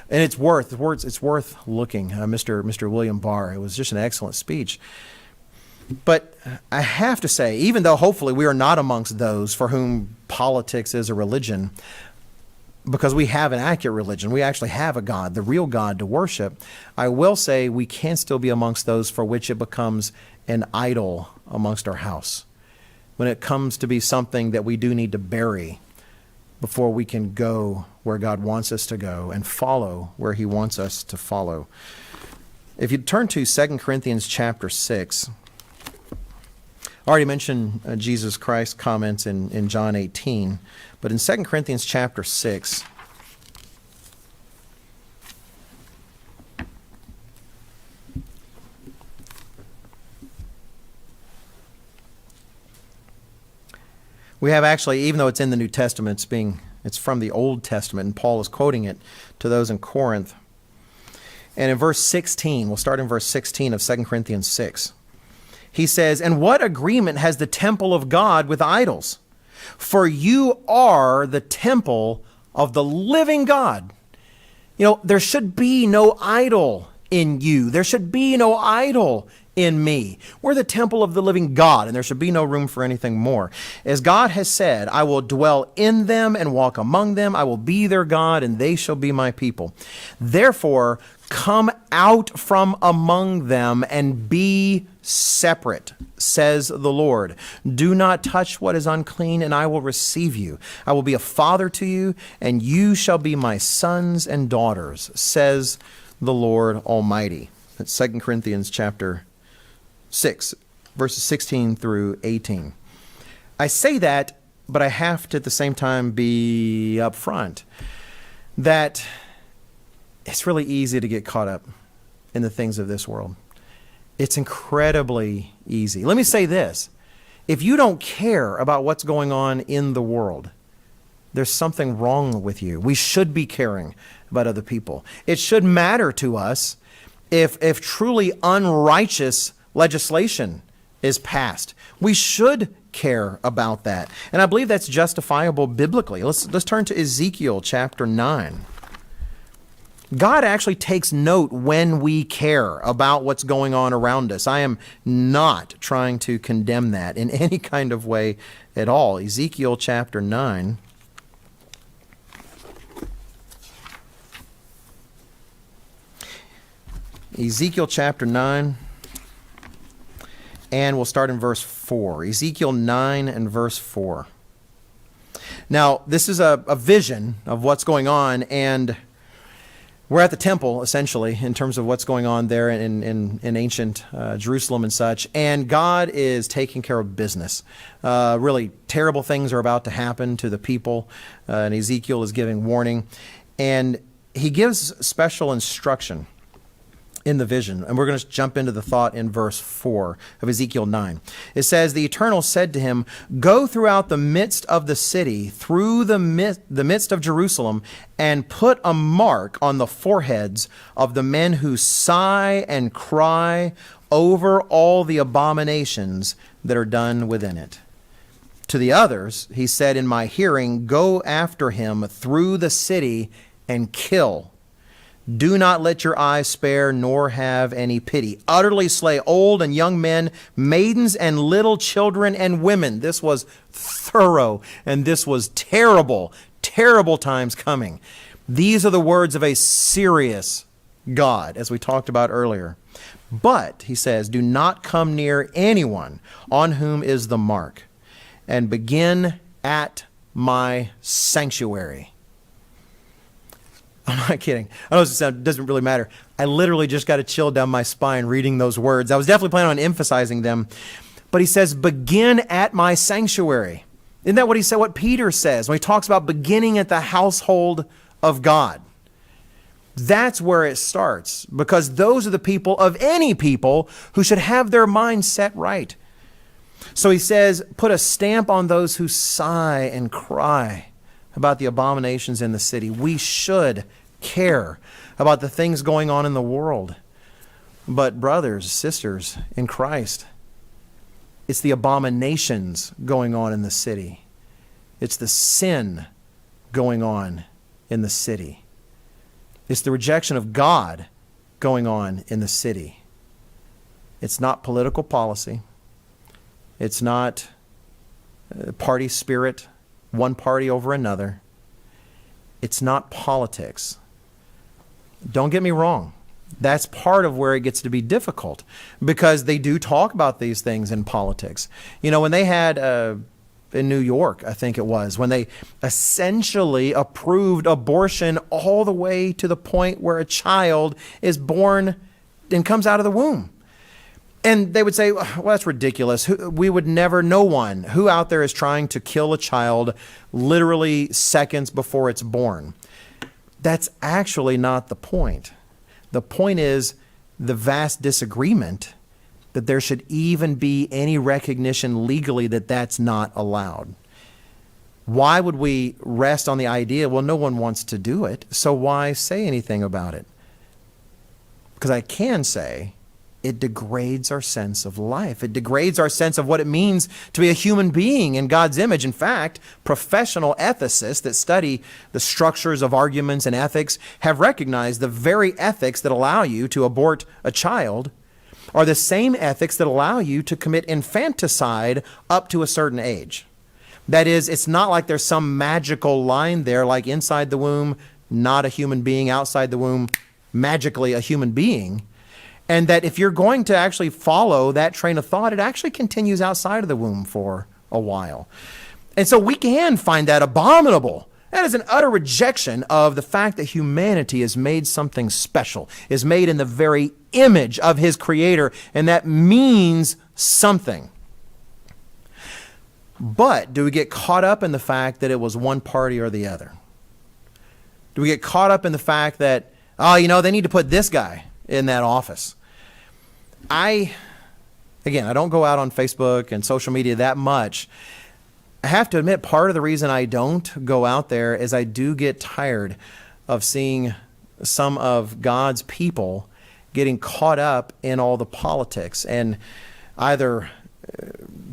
And it's worth looking. Mr. William Barr, it was just an excellent speech. But I have to say, even though hopefully we are not amongst those for whom politics is a religion, because we have an accurate religion, we actually have a God, the real God to worship, I will say we can still be amongst those for which it becomes an idol amongst our house, when it comes to be something that we do need to bury before we can go where God wants us to go and follow where he wants us to follow. If you turn to 2 Corinthians chapter 6, I already mentioned Jesus Christ's comments in John 18, but in 2 Corinthians chapter 6, we have actually, even though it's in the New Testament, it's from the Old Testament, and Paul is quoting it to those in Corinth. And in verse 16, we'll start in verse 16 of 2 Corinthians 6. He says, "And what agreement has the temple of God with idols? For you are the temple of the living God." There should be no idol in you. There should be no idol in me. We're the temple of the living God, and there should be no room for anything more. As God has said, I will dwell in them and walk among them. I will be their God, and they shall be my people. Therefore, come out from among them and be separate, says the Lord. Do not touch what is unclean, and I will receive you. I will be a father to you, and you shall be my sons and daughters, says the Lord Almighty. That's 2 Corinthians chapter 6, verses 16 through 18. I say that, but I have to at the same time be upfront that it's really easy to get caught up in the things of this world. It's incredibly easy. Let me say this. If you don't care about what's going on in the world, there's something wrong with you. We should be caring about other people. It should matter to us if truly unrighteous legislation is passed. We should care about that. And I believe that's justifiable biblically. Let's turn to Ezekiel chapter 9. God actually takes note when we care about what's going on around us. I am not trying to condemn that in any kind of way at all. Ezekiel chapter 9. Ezekiel chapter 9. And we'll start in verse 4. Ezekiel 9 and verse 4. Now, this is a vision of what's going on, and we're at the temple, essentially, in terms of what's going on there in ancient Jerusalem and such. And God is taking care of business. Really terrible things are about to happen to the people, and Ezekiel is giving warning. And he gives special instruction in the vision. And we're going to jump into the thought in verse 4 of Ezekiel 9. It says, the Eternal said to him, go throughout the midst of the city, through the midst of Jerusalem, and put a mark on the foreheads of the men who sigh and cry over all the abominations that are done within it. To the others, he said in my hearing, go after him through the city and kill. Do not let your eyes spare, nor have any pity. Utterly slay old and young men, maidens and little children and women. This was thorough, and this was terrible, terrible times coming. These are the words of a serious God, as we talked about earlier. But, he says, do not come near anyone on whom is the mark, and begin at my sanctuary. I'm not kidding. I know it doesn't really matter. I literally just got a chill down my spine reading those words. I was definitely planning on emphasizing them. But he says, begin at my sanctuary. Isn't that what he said, what Peter says when he talks about beginning at the household of God? That's where it starts, because those are the people of any people who should have their minds set right. So he says, put a stamp on those who sigh and cry about the abominations in the city. We should care about the things going on in the world. But brothers, sisters in Christ, it's the abominations going on in the city. It's the sin going on in the city. It's the rejection of God going on in the city. It's not political policy. It's not party spirit, one party over another. It's not politics. Don't get me wrong. That's part of where it gets to be difficult, because they do talk about these things in politics. You know, when they had, in New York, I think it was, when they essentially approved abortion all the way to the point where a child is born and comes out of the womb. And they would say, well, that's ridiculous. We would never, no one who out there is trying to kill a child literally seconds before it's born. That's actually not the point. The point is the vast disagreement that there should even be any recognition legally that that's not allowed. Why would we rest on the idea, well, no one wants to do it, so why say anything about it? Because I can say, it degrades our sense of life. It degrades our sense of what it means to be a human being in God's image. In fact, professional ethicists that study the structures of arguments and ethics have recognized the very ethics that allow you to abort a child are the same ethics that allow you to commit infanticide up to a certain age. That is, it's not like there's some magical line there, like inside the womb, not a human being, outside the womb, magically a human being. And that if you're going to actually follow that train of thought, it actually continues outside of the womb for a while. And so we can find that abominable. That is an utter rejection of the fact that humanity is made something special, is made in the very image of his Creator, and that means something. But do we get caught up in the fact that it was one party or the other? Do we get caught up in the fact that, oh, you know, they need to put this guy in that office? I don't go out on Facebook and social media that much. I have to admit, part of the reason I don't go out there is I do get tired of seeing some of God's people getting caught up in all the politics and either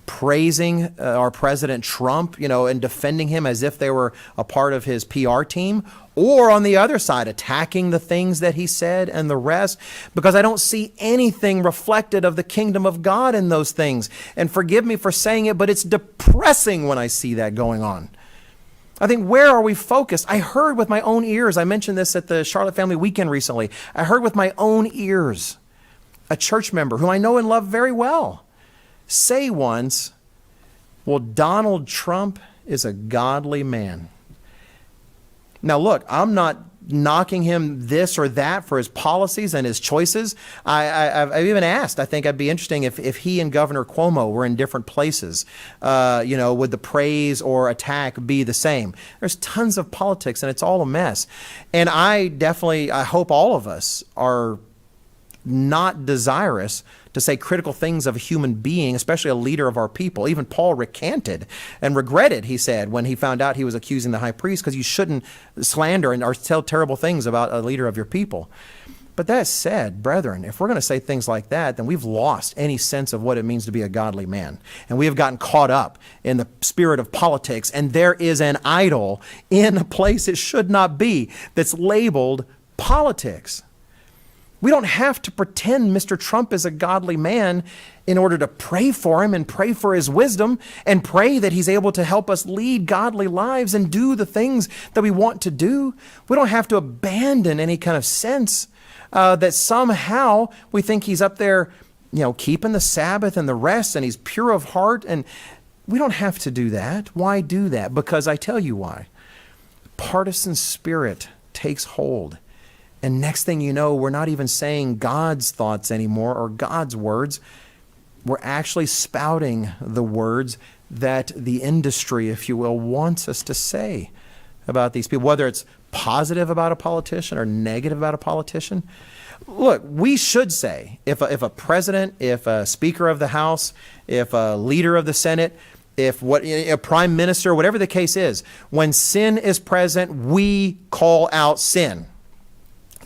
praising our President Trump, you know, and defending him as if they were a part of his PR team, or on the other side, attacking the things that he said and the rest, because I don't see anything reflected of the kingdom of God in those things. And forgive me for saying it, but it's depressing when I see that going on. I think, where are we focused? I heard with my own ears, I mentioned this at the Charlotte Family Weekend recently, I heard with my own ears a church member whom I know and love very well say once, well, Donald Trump is a godly man. Now, look, I'm not knocking him this or that for his policies and his choices. I've even asked, I think it'd be interesting if he and Governor Cuomo were in different places, would the praise or attack be the same? There's tons of politics and it's all a mess. And I hope all of us are not desirous to say critical things of a human being, especially a leader of our people. Even Paul recanted and regretted, he said, when he found out he was accusing the high priest, because you shouldn't slander and or tell terrible things about a leader of your people. But that said, brethren, if we're going to say things like that, then we've lost any sense of what it means to be a godly man. And we have gotten caught up in the spirit of politics, and there is an idol in a place it should not be that's labeled politics. We don't have to pretend Mr. Trump is a godly man in order to pray for him and pray for his wisdom and pray that he's able to help us lead godly lives and do the things that we want to do. We don't have to abandon any kind of sense that somehow we think he's up there, keeping the Sabbath and the rest, and he's pure of heart. And we don't have to do that. Why do that? Because I tell you why. Partisan spirit takes hold. And next thing you know, we're not even saying God's thoughts anymore or God's words. We're actually spouting the words that the industry, if you will, wants us to say about these people, whether it's positive about a politician or negative about a politician. Look, we should say, if a president, if a speaker of the House, if a leader of the Senate, if a prime minister, whatever the case is, when sin is present, we call out sin.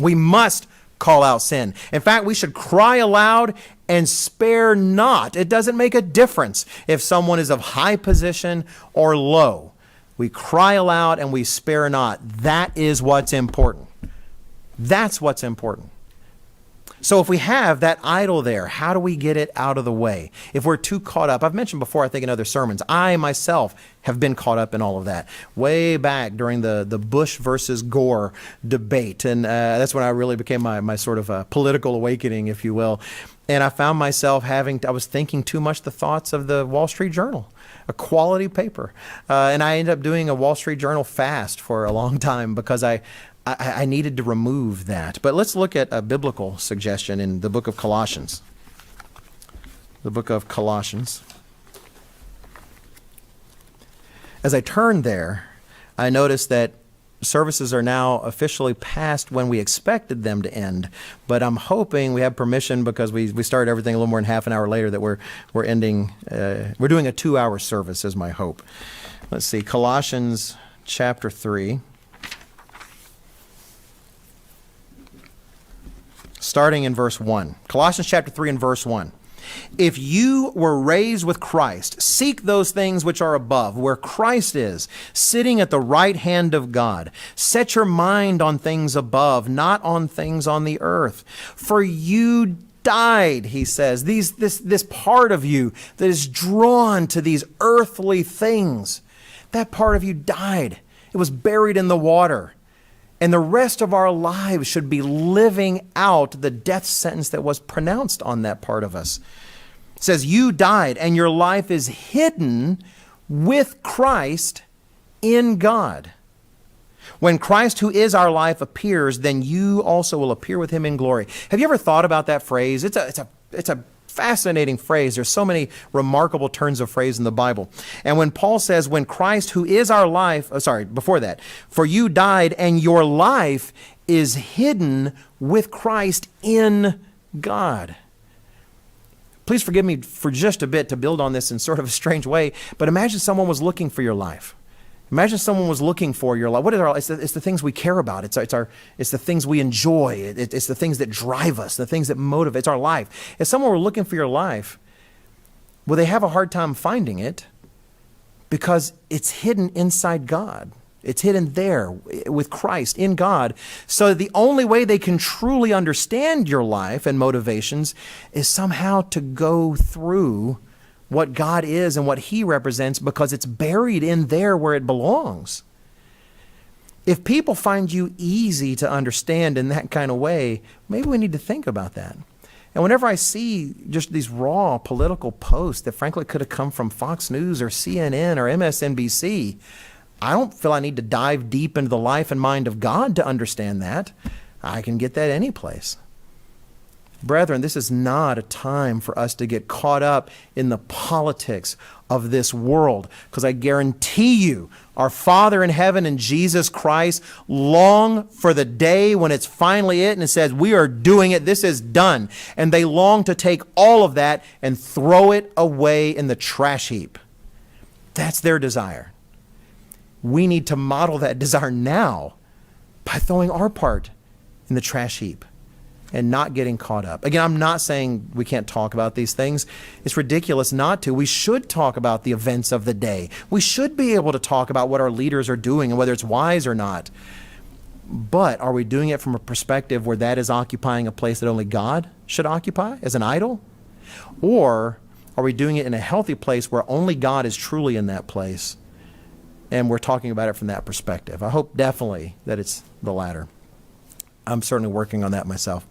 We must call out sin. In fact, we should cry aloud and spare not. It doesn't make a difference if someone is of high position or low. We cry aloud and we spare not. That is what's important. That's what's important. So if we have that idol there, how do we get it out of the way? If we're too caught up, I've mentioned before, I think in other sermons, I myself have been caught up in all of that. Way back during the Bush versus Gore debate. And that's when I really became my sort of political awakening, if you will. And I found myself I was thinking too much the thoughts of the Wall Street Journal, a quality paper. And I ended up doing a Wall Street Journal fast for a long time because I needed to remove that. But let's look at a biblical suggestion in the book of Colossians. The book of Colossians. As I turned there, I noticed that services are now officially past when we expected them to end. But I'm hoping we have permission, because we started everything a little more than half an hour later, that we're ending, we're doing a 2-hour service is my hope. Let's see, Colossians chapter 3. Starting in verse 1. Colossians chapter 3 and verse 1. If you were raised with Christ, seek those things which are above, where Christ is, sitting at the right hand of God. Set your mind on things above, not on things on the earth. For you died, he says. This part of you that is drawn to these earthly things, that part of you died. It was buried in the water. And the rest of our lives should be living out the death sentence that was pronounced on that part of us. It says, you died, and your life is hidden with Christ in God. When Christ, who is our life, appears, then you also will appear with him in glory. Have you ever thought about that phrase? It's a fascinating phrase. There's so many remarkable turns of phrase in the Bible. And when Paul says, when Christ, who is our life, before that, for you died and your life is hidden with Christ in God. Please forgive me for just a bit to build on this in sort of a strange way, but imagine someone was looking for your life. Imagine someone was looking for your life. What is it's the things we care about. It's the things we enjoy. It's the things that drive us, the things that motivate. It's our life. If someone were looking for your life, well, they have a hard time finding it because it's hidden inside God. It's hidden there with Christ in God. So the only way they can truly understand your life and motivations is somehow to go through what God is and what he represents, because it's buried in there where it belongs. If people find you easy to understand in that kind of way, maybe we need to think about that. And whenever I see just these raw political posts that frankly could have come from Fox News or CNN or MSNBC, I don't feel I need to dive deep into the life and mind of God to understand that. I can get that any place. Brethren, this is not a time for us to get caught up in the politics of this world, because I guarantee you, our Father in heaven and Jesus Christ long for the day when it's finally it and it says, we are doing it, this is done. And they long to take all of that and throw it away in the trash heap. That's their desire. We need to model that desire now by throwing our part in the trash heap and not getting caught up. Again, I'm not saying we can't talk about these things. It's ridiculous not to. We should talk about the events of the day. We should be able to talk about what our leaders are doing and whether it's wise or not. But are we doing it from a perspective where that is occupying a place that only God should occupy as an idol? Or are we doing it in a healthy place where only God is truly in that place and we're talking about it from that perspective? I hope definitely that it's the latter. I'm certainly working on that myself.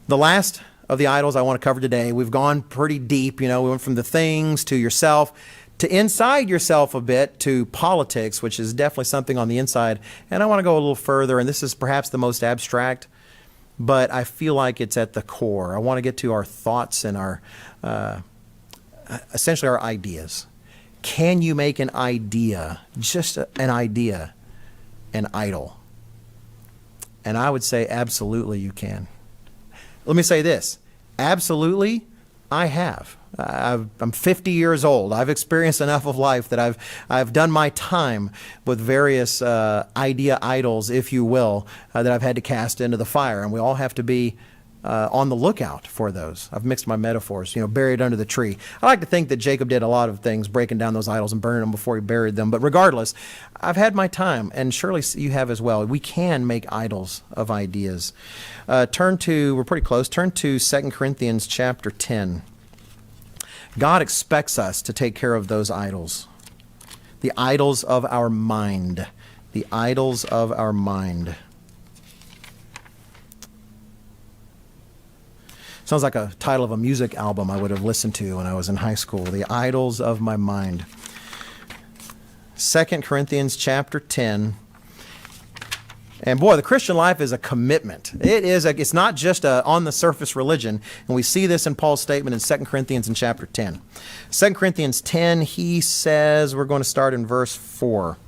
The last of the idols I want to cover today, we've gone pretty deep. We went from the things to yourself to inside yourself a bit to politics, which is definitely something on the inside. And I want to go a little further, and this is perhaps the most abstract, but I feel like it's at the core. I want to get to our thoughts and our, essentially our ideas. Can you make an idea, just an idea, an idol? And I would say absolutely you can. Let me say this. Absolutely, I have. I'm 50 years old. I've experienced enough of life that I've done my time with various idea idols, if you will, that I've had to cast into the fire. And we all have to be on the lookout for those. I've mixed my metaphors, buried under the tree. I like to think that Jacob did a lot of things, breaking down those idols and burning them before he buried them. But regardless, I've had my time, and surely you have as well. We can make idols of ideas. We're pretty close. Turn to 2 Corinthians chapter 10. God expects us to take care of those idols. The idols of our mind. The idols of our mind. Sounds like a title of a music album I would have listened to when I was in high school. The idols of my mind. 2 Corinthians chapter 10. And boy, the Christian life is a commitment. It's not just a on-the-surface religion. And we see this in Paul's statement in 2 Corinthians in chapter 10. 2 Corinthians 10, he says, we're going to start in verse 4.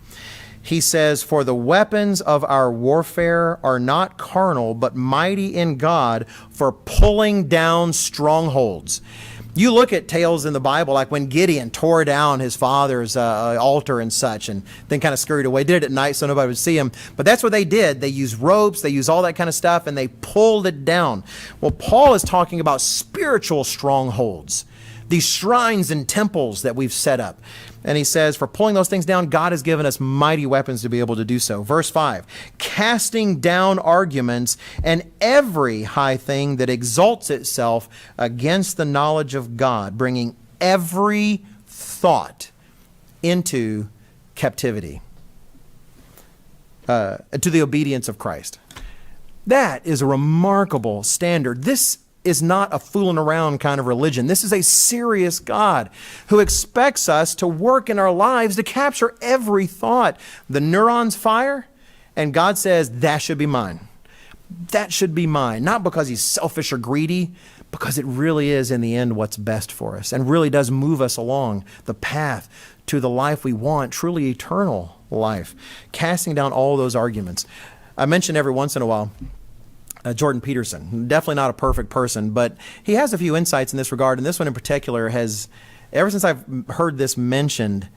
He says, for the weapons of our warfare are not carnal, but mighty in God for pulling down strongholds. You look at tales in the Bible, like when Gideon tore down his father's altar and such, and then kind of scurried away. Did it at night so nobody would see him. But that's what they did. They used ropes, they used all that kind of stuff, and they pulled it down. Well, Paul is talking about spiritual strongholds, these shrines and temples that we've set up. And he says, for pulling those things down, God has given us mighty weapons to be able to do so. Verse 5, casting down arguments and every high thing that exalts itself against the knowledge of God, bringing every thought into captivity, to the obedience of Christ. That is a remarkable standard. This is not a fooling around kind of religion. This is a serious God who expects us to work in our lives to capture every thought. The neurons fire, and God says, that should be mine. That should be mine. Not because he's selfish or greedy, because it really is in the end what's best for us and really does move us along the path to the life we want, truly eternal life. Casting down all those arguments. I mention every once in a while Jordan Peterson, definitely not a perfect person, but he has a few insights in this regard, and this one in particular has, ever since I've heard this mentioned,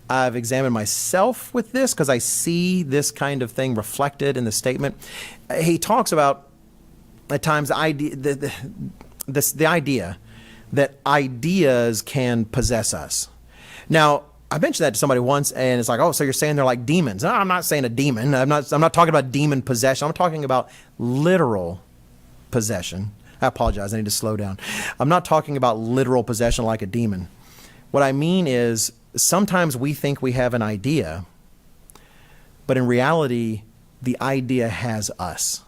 I've examined myself with this because I see this kind of thing reflected in the statement. He talks about, at times, the idea that ideas can possess us. Now, I mentioned that to somebody once, and it's like, oh, so you're saying they're like demons. No, I'm not saying a demon. I'm not talking about demon possession. I'm talking about literal possession. I apologize. I need to slow down. I'm not talking about literal possession like a demon. What I mean is sometimes we think we have an idea, but in reality, the idea has us.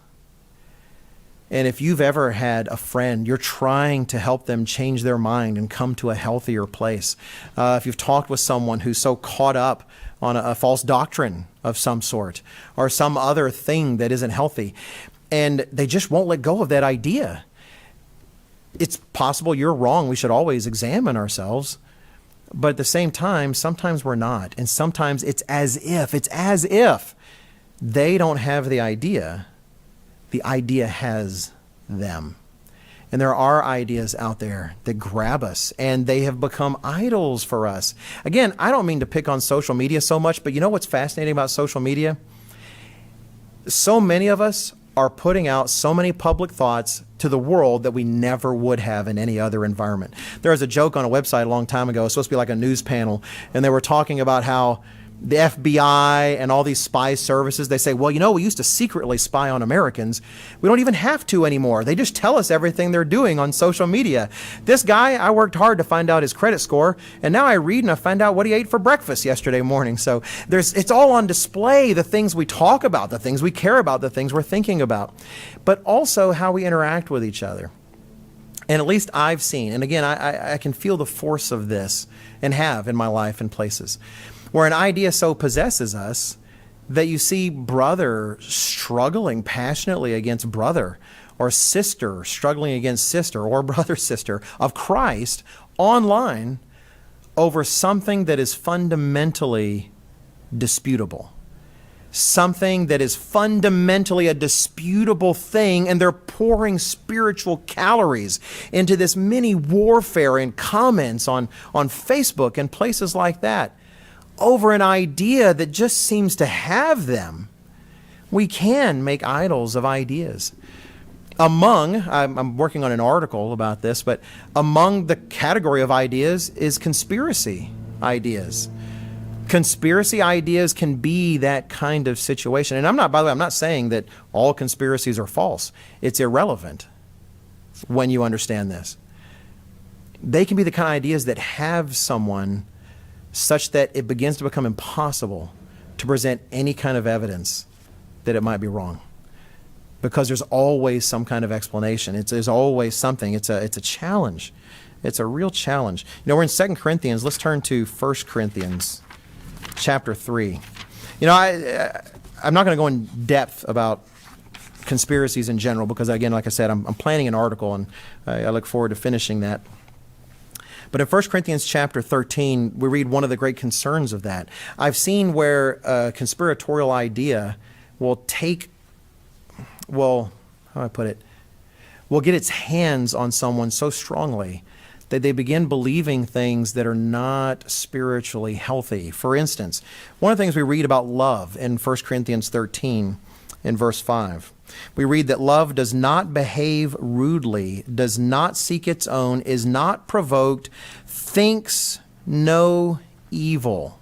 And if you've ever had a friend, you're trying to help them change their mind and come to a healthier place. If you've talked with someone who's so caught up on a false doctrine of some sort or some other thing that isn't healthy, and they just won't let go of that idea. it's possible you're wrong. We should always examine ourselves. But at the same time, sometimes we're not. And sometimes it's as if they don't have the idea has them. And there are ideas out there that grab us, and they have become idols for us. Again, I don't mean to pick on social media so much, but you know what's fascinating about social media? So many of us are putting out so many public thoughts to the world that we never would have in any other environment. There was a joke on a website a long time ago. It was supposed to be like a news panel, and they were talking about how the FBI and all these spy services, they say, well, you know, we used to secretly spy on Americans. We don't even have to anymore. They just tell us everything they're doing on social media. This guy, I worked hard to find out his credit score, and now I read and I find out what he ate for breakfast yesterday morning. So it's all on display, the things we talk about, the things we care about, the things we're thinking about, but also how we interact with each other. And at least I've seen, and again, I can feel the force of this and have in my life in places, where an idea so possesses us that you see brother struggling passionately against brother, or sister struggling against sister, or brother, sister of Christ online over something that is fundamentally disputable. Something that is fundamentally a disputable thing, and they're pouring spiritual calories into this mini warfare in comments on Facebook and places like that, over an idea that just seems to have them. We can make idols of ideas. I'm working on an article about this, but among the category of ideas is conspiracy ideas. Conspiracy ideas can be that kind of situation. And by the way, I'm not saying that all conspiracies are false. It's irrelevant when you understand this. They can be the kind of ideas that have someone such that it begins to become impossible to present any kind of evidence that it might be wrong, because there's always some kind of explanation. There's always something. It's a challenge. It's a real challenge. You know, we're in 2 Corinthians. Let's turn to 1 Corinthians chapter 3. You know, I'm not going to go in depth about conspiracies in general, because again, like I said, I'm planning an article, and I look forward to finishing that. But in 1 Corinthians chapter 13, we read one of the great concerns of that. I've seen where a conspiratorial idea will how do I put it? Will get its hands on someone so strongly that they begin believing things that are not spiritually healthy. For instance, one of the things we read about love in 1 Corinthians 13 in verse 5, we read that love does not behave rudely, does not seek its own, is not provoked, thinks no evil.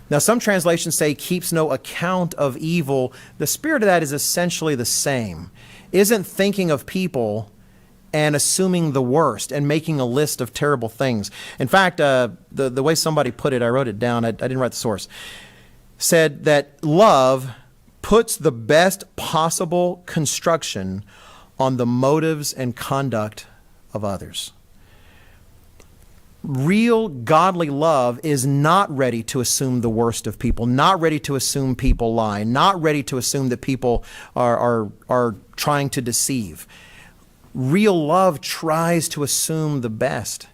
Now, some translations say keeps no account of evil. The spirit of that is essentially the same. Isn't thinking of people and assuming the worst and making a list of terrible things. In fact, the way somebody put it, I wrote it down, I didn't write the source, said that love puts the best possible construction on the motives and conduct of others. Real godly love is not ready to assume the worst of people, not ready to assume people lie, not ready to assume that people are trying to deceive. Real love tries to assume the best.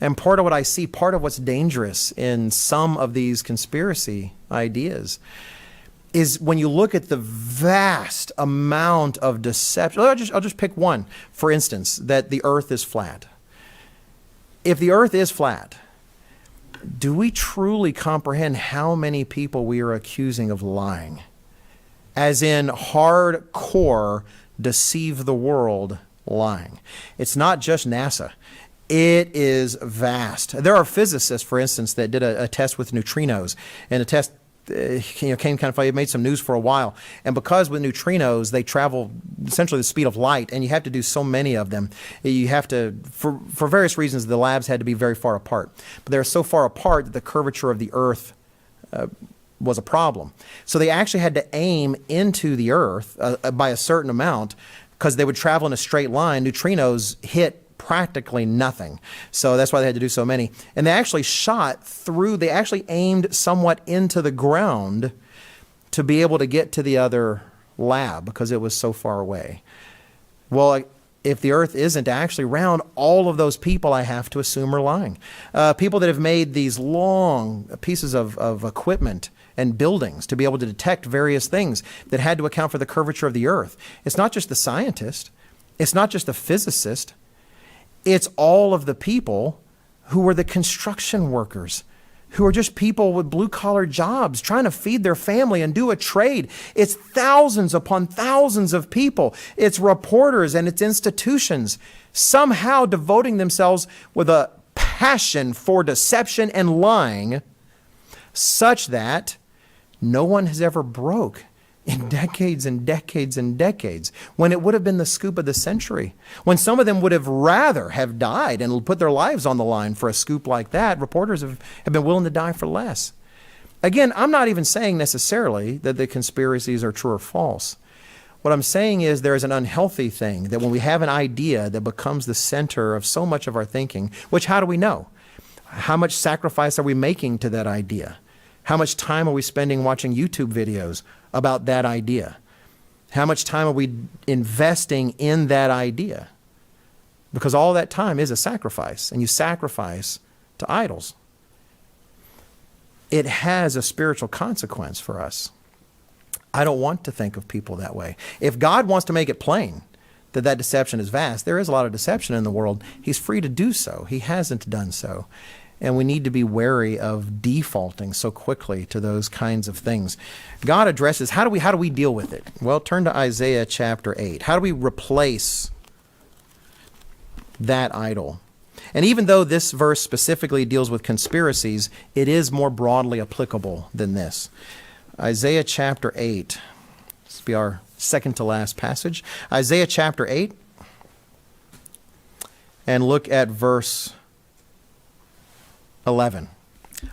And part of what I see, part of what's dangerous in some of these conspiracy ideas is when you look at the vast amount of deception. I'll just pick one, for instance, that the earth is flat. If the earth is flat, do we truly comprehend how many people we are accusing of lying? As in hardcore deceive the world lying. It's not just NASA. It is vast. There are physicists, for instance, that did a test with neutrinos, and the test came kind of funny. It made some news for a while. And because with neutrinos, they travel essentially the speed of light, and you have to do so many of them. You have to, for various reasons, the labs had to be very far apart. But they're so far apart that the curvature of the Earth was a problem. So they actually had to aim into the Earth by a certain amount, because they would travel in a straight line. Neutrinos hit practically nothing. So that's why they had to do so many. And they actually they actually aimed somewhat into the ground to be able to get to the other lab because it was so far away. Well, if the earth isn't actually round, all of those people I have to assume are lying. People that have made these long pieces of equipment and buildings to be able to detect various things that had to account for the curvature of the earth. It's not just the scientist. It's not just the physicist. It's all of the people who were the construction workers, who are just people with blue-collar jobs trying to feed their family and do a trade. It's thousands upon thousands of people. It's reporters and it's institutions somehow devoting themselves with a passion for deception and lying such that no one has ever broke in decades and decades and decades, when it would have been the scoop of the century, when some of them would have rather have died and put their lives on the line for a scoop like that. Reporters have been willing to die for less. Again, I'm not even saying necessarily that the conspiracies are true or false. What I'm saying is there is an unhealthy thing that when we have an idea that becomes the center of so much of our thinking, which how do we know? How much sacrifice are we making to that idea? How much time are we spending watching YouTube videos about that idea? How much time are we investing in that idea? Because all that time is a sacrifice, and you sacrifice to idols. It has a spiritual consequence for us. I don't want to think of people that way. If God wants to make it plain that that deception is vast, there is a lot of deception in the world. He's free to do so. He hasn't done so. And we need to be wary of defaulting so quickly to those kinds of things. God addresses, how do we deal with it? Well, turn to Isaiah chapter 8. How do we replace that idol? And even though this verse specifically deals with conspiracies, it is more broadly applicable than this. Isaiah chapter 8. This will be our second to last passage. Isaiah chapter 8. And look at verse 11.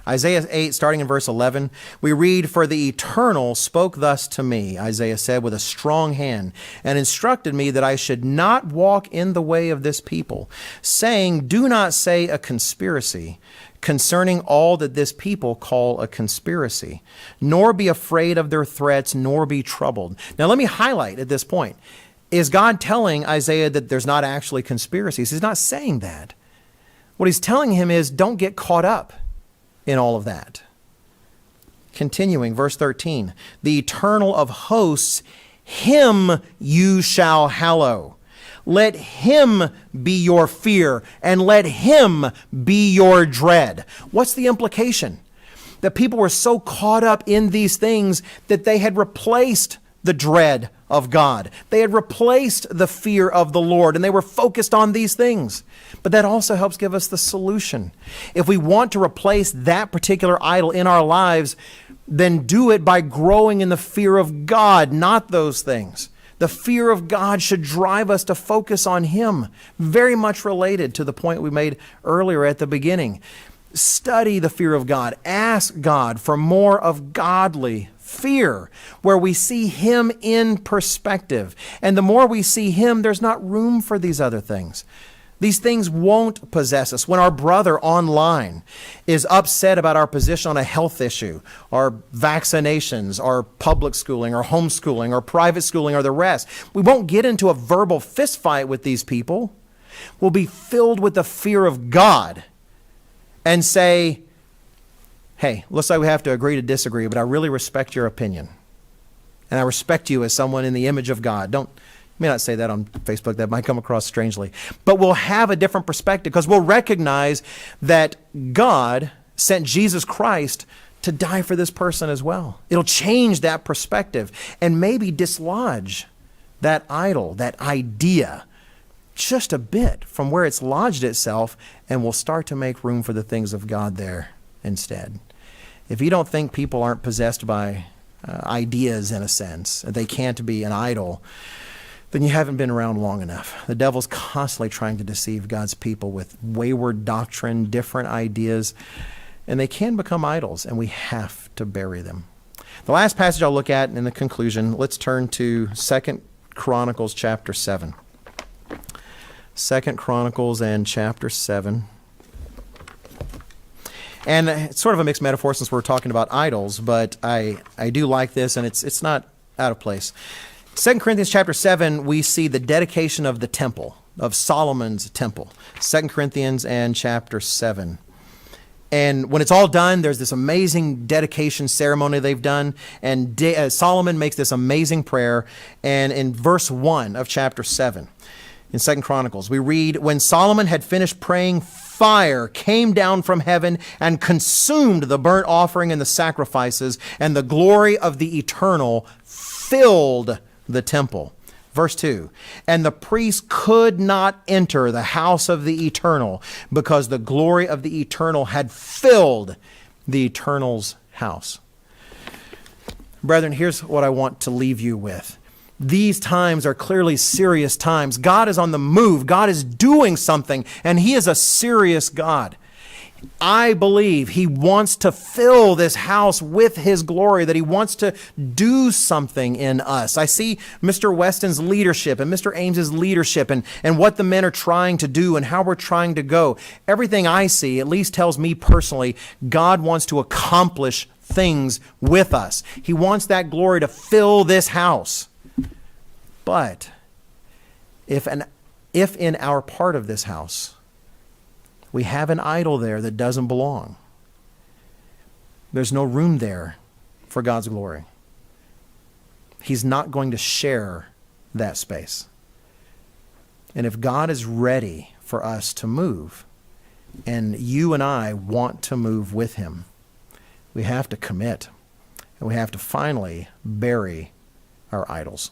Isaiah 8, starting in verse 11, we read, "For the Eternal spoke thus to me," Isaiah said, "with a strong hand, and instructed me that I should not walk in the way of this people, saying, do not say a conspiracy concerning all that this people call a conspiracy, nor be afraid of their threats, nor be troubled." Now let me highlight at this point, is God telling Isaiah that there's not actually conspiracies? He's not saying that. What he's telling him is, don't get caught up in all of that. Continuing, verse 13, "The Eternal of hosts, him you shall hallow. Let him be your fear, and let him be your dread." What's the implication? That people were so caught up in these things that they had replaced the dread of God. They had replaced the fear of the Lord, and they were focused on these things. But that also helps give us the solution. If we want to replace that particular idol in our lives, then do it by growing in the fear of God, not those things. The fear of God should drive us to focus on Him. Very much related to the point we made earlier at the beginning. Study the fear of God. Ask God for more of godly fear, where we see Him in perspective. And the more we see Him, there's not room for these other things. These things won't possess us. When our brother online is upset about our position on a health issue, our vaccinations, our public schooling, our homeschooling, our private schooling, or the rest, we won't get into a verbal fist fight with these people. We'll be filled with the fear of God and say, hey, looks like we have to agree to disagree, but I really respect your opinion. And I respect you as someone in the image of God. You may not say that on Facebook. That might come across strangely. But we'll have a different perspective because we'll recognize that God sent Jesus Christ to die for this person as well. It'll change that perspective and maybe dislodge that idol, that idea, just a bit from where it's lodged itself, and we'll start to make room for the things of God there instead. If you don't think people aren't possessed by ideas in a sense, they can't be an idol, then you haven't been around long enough. The devil's constantly trying to deceive God's people with wayward doctrine, different ideas, and they can become idols, and we have to bury them. The last passage I'll look at in the conclusion, let's turn to 2 Chronicles chapter 7. 2 Chronicles and chapter 7. And it's sort of a mixed metaphor since we're talking about idols, but I do like this, and it's not out of place. 2 Corinthians chapter 7, we see the dedication of the temple, of Solomon's temple. 2 Corinthians and chapter 7. And when it's all done, there's this amazing dedication ceremony they've done. And Solomon makes this amazing prayer. And in verse 1 of chapter 7, in 2 Chronicles, we read, when Solomon had finished praying, fire came down from heaven and consumed the burnt offering and the sacrifices, and the glory of the Eternal filled the temple. Verse 2, and the priest could not enter the house of the Eternal because the glory of the Eternal had filled the Eternal's house. Brethren, here's what I want to leave you with. These times are clearly serious times. God is on the move. God is doing something, and He is a serious God. I believe He wants to fill this house with His glory, that He wants to do something in us. I see Mr. Weston's leadership and Mr. Ames's leadership and what the men are trying to do and how we're trying to go. Everything I see at least tells me personally, God wants to accomplish things with us. He wants that glory to fill this house. But if in our part of this house, we have an idol there that doesn't belong, there's no room there for God's glory. He's not going to share that space. And if God is ready for us to move, and you and I want to move with Him, we have to commit, and we have to finally bury our idols.